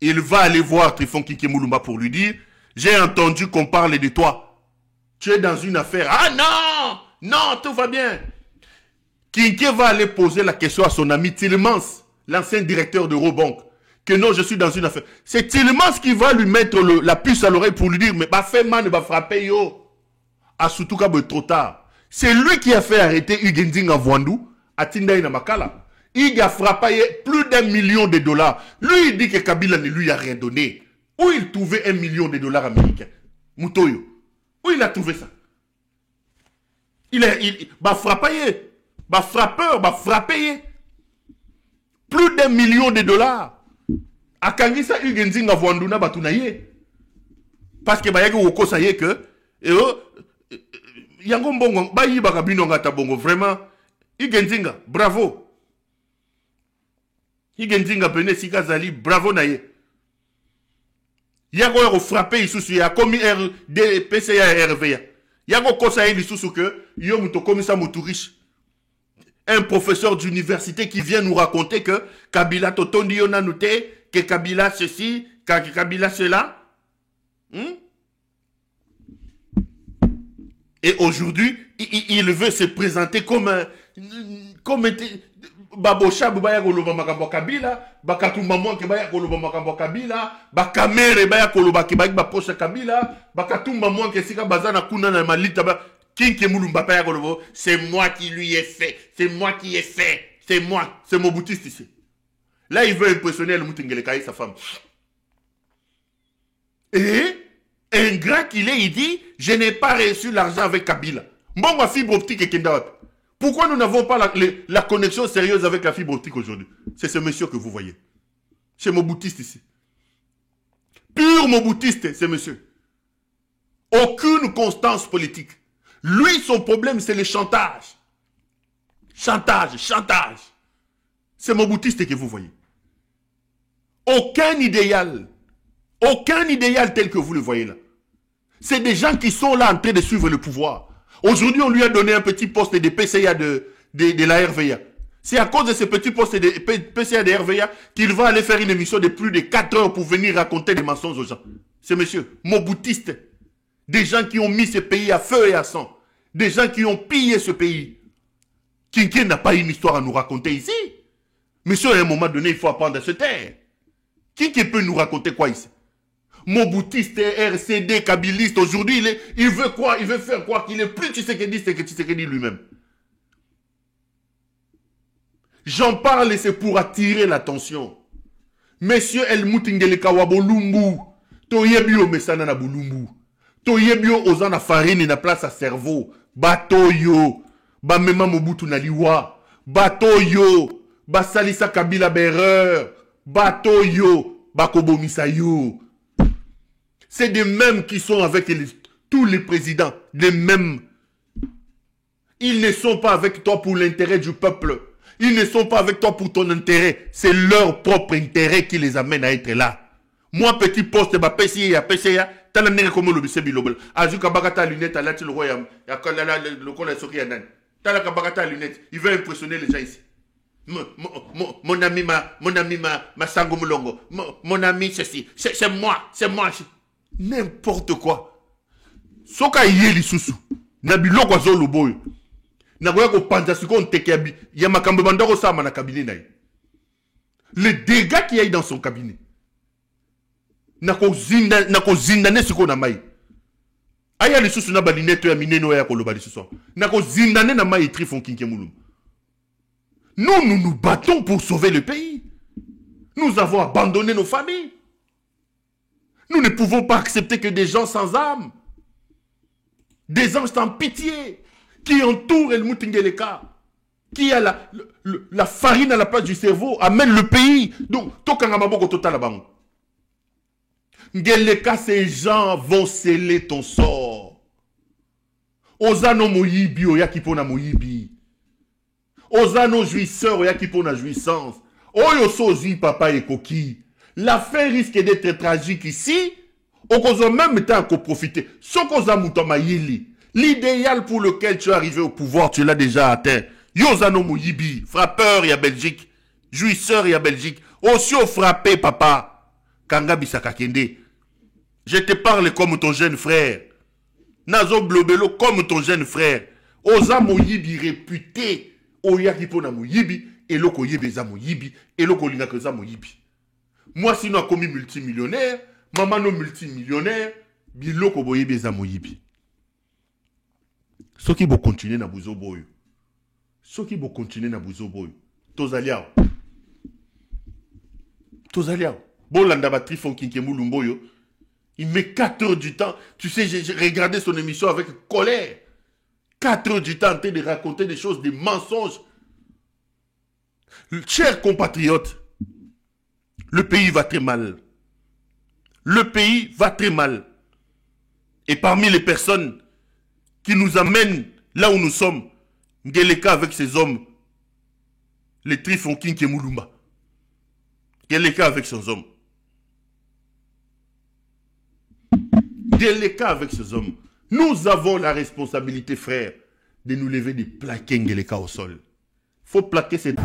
Il va aller voir Trifon Kinké Moulumba pour lui dire, j'ai entendu qu'on parle de toi. Tu es dans une affaire. Ah non, non, tout va bien. Kinké va aller poser la question à son ami Tillemans, l'ancien directeur d'Eurobank. Que non, je suis dans une affaire. C'est Tillemans qui va lui mettre la puce à l'oreille pour lui dire, mais fait man va frapper yo. À Soutouka trop tard. C'est lui qui a fait arrêter Igendinga Vwandu à Tindaï Namakala. Il a frappé plus d'1 million de $. Lui, il dit que Kabila ne lui a rien donné. Où il trouvait 1 million de $ américains? Moutoyo. Où il a trouvé ça? Va frapper. Va frappeur, va frapper. Plus d'1 million de $. A Kangisa Igendinga Vwandu na batunaye. Parce que bayaki woko ça y est que yango mbongo bayi bakabino ngata bongo vraiment Igendinga bravo. Igendinga bene sikazali bravo naye. Yago frappé isusu ya komi RD PCA RVA. Yago kosa lisusu que yo muto komisa mutu riche. Un professeur d'université qui vient nous raconter que Kabila totondi yo nanute, que Kabila ceci, que Kabila cela. Et aujourd'hui, il veut se présenter comme comme Babosha baya koloba makambo Kabila, Bakatumba mwanke baya koloba makambo Kabila, Bakamere baya koloba kebaki baproche Kabila, Bakatumba mwanke sika bazana kuna na malita ba Kinke Mulumba baya koloba, c'est moi qui lui ai fait, c'est moi qui ai fait, c'est moi, c'est mon boutiste ici. Là il veut impressionner le Moutingeleka et sa femme. Et ingrat qu'il est, il dit, je n'ai pas reçu l'argent avec Kabila. Bon, ma fibre optique et Kendawat. Pourquoi nous n'avons pas la connexion sérieuse avec la fibre optique aujourd'hui? C'est ce monsieur que vous voyez. C'est mon boutiste ici. Pur mon boutiste, ce monsieur. Aucune constance politique. Lui, son problème, c'est le chantage. Chantage, chantage. C'est mon boutiste que vous voyez. Aucun idéal tel que vous le voyez là. C'est des gens qui sont là en train de suivre le pouvoir. Aujourd'hui, on lui a donné un petit poste de PCA de la RVA. C'est à cause de ce petit poste de PCA de RVA qu'il va aller faire une émission de plus de 4 heures pour venir raconter des mensonges aux gens. C'est monsieur, Moboutiste. Des gens qui ont mis ce pays à feu et à sang. Des gens qui ont pillé ce pays. Kinké n'a pas une histoire à nous raconter ici. Monsieur, à un moment donné, il faut apprendre à se taire. Kinké peut nous raconter quoi ici? Moboutiste, RCD, kabiliste, aujourd'hui, il veut quoi? Il veut faire quoi? Qu'il est plus Tshisekedi que Tshisekedi lui-même. J'en parle et c'est pour attirer l'attention. Monsieur El Moutingeleka Wabolumbu, Toyebio Mesana na Bulumbu, Toyebio Ozana Farine na place à cerveau, Batoyo, Bamema Mobutu na liwa, Batoyo, Basalisa Kabila Berreur, Batoyo, Bakobo Misayo. C'est des mêmes qui sont avec tous les présidents, les mêmes. Ils ne sont pas avec toi pour l'intérêt du peuple. Ils ne sont pas avec toi pour ton intérêt. C'est leur propre intérêt qui les amène à être là. Moi, petit poste, PCA, t'as la nègre comme le bisebi lobel. Azuka bagata lunette, là, tu le royaume. Le col est sorti à Nan. T'as la bagata lunette. Il veut impressionner les gens ici. Mon ami, ma sango mulongo. Mon ami, ceci. C'est moi. N'importe quoi. Soka yeli susu. Nabilo kwa zolo boy. Nagoya ko panza siko ntekebi. Yamakambe bandako sama na cabinet naï. Les dégâts qu'il y a dans son cabinet. Nako zindane siko na mai. Aya li susu na balinete ya mineno ya koloba li susu. Nako zindane na mai trifon kinke mulum. Nous nous battons pour sauver le pays. Nous avons abandonné nos familles. Nous ne pouvons pas accepter que des gens sans âme, des gens sans pitié, qui entourent El Moutingeleka, qui a la farine à la place du cerveau, amènent le pays. Donc, Tokangamaboko total bango. Ngeleka, ces gens vont sceller ton sort. Ozano moyibi, oyakipona moyibi. Ozano jouisseur, oyakipona jouissance. Oyo sozi papa et coquille. La fin risque d'être tragique ici. On cause même temps qu'on profiter. L'idéal pour lequel tu es arrivé au pouvoir, tu l'as déjà atteint. Yozano Mouyibi, frappeur, il y a Belgique. Jouisseur, il y a Belgique. Osio frappé, papa. Kanga Bisaka Kende. Je te parle comme ton jeune frère. Nazo Blobelo comme ton jeune frère. Oza Mouyibi réputé. Oyakipona Mouyibi. Et loko Yebeza Mouyibi. Et loko Lingakeza Mouyibi. Moi, sinon, commis multimillionnaire, maman non multimillionnaire, biloko boye beza moyibi. Ce qui vont continuer na buzo boyo. Ce qui vont continuer na buzo boyo. Tozaliao. Bon, landa batri fon kinkemu lumboyo. Il met 4 heures du temps. Tu sais, j'ai regardé son émission avec colère. 4 heures du temps en train de raconter des choses, des mensonges. Chers compatriotes, le pays va très mal. Le pays va très mal. Et parmi les personnes qui nous amènent là où nous sommes, Ngeleka avec ses hommes, les Trifonkin et Moulumba. Ngeleka avec ses hommes. Ngeleka avec ses hommes. Nous avons la responsabilité, frère, de nous lever, de plaquer Ngeleka au sol. Il faut plaquer cette...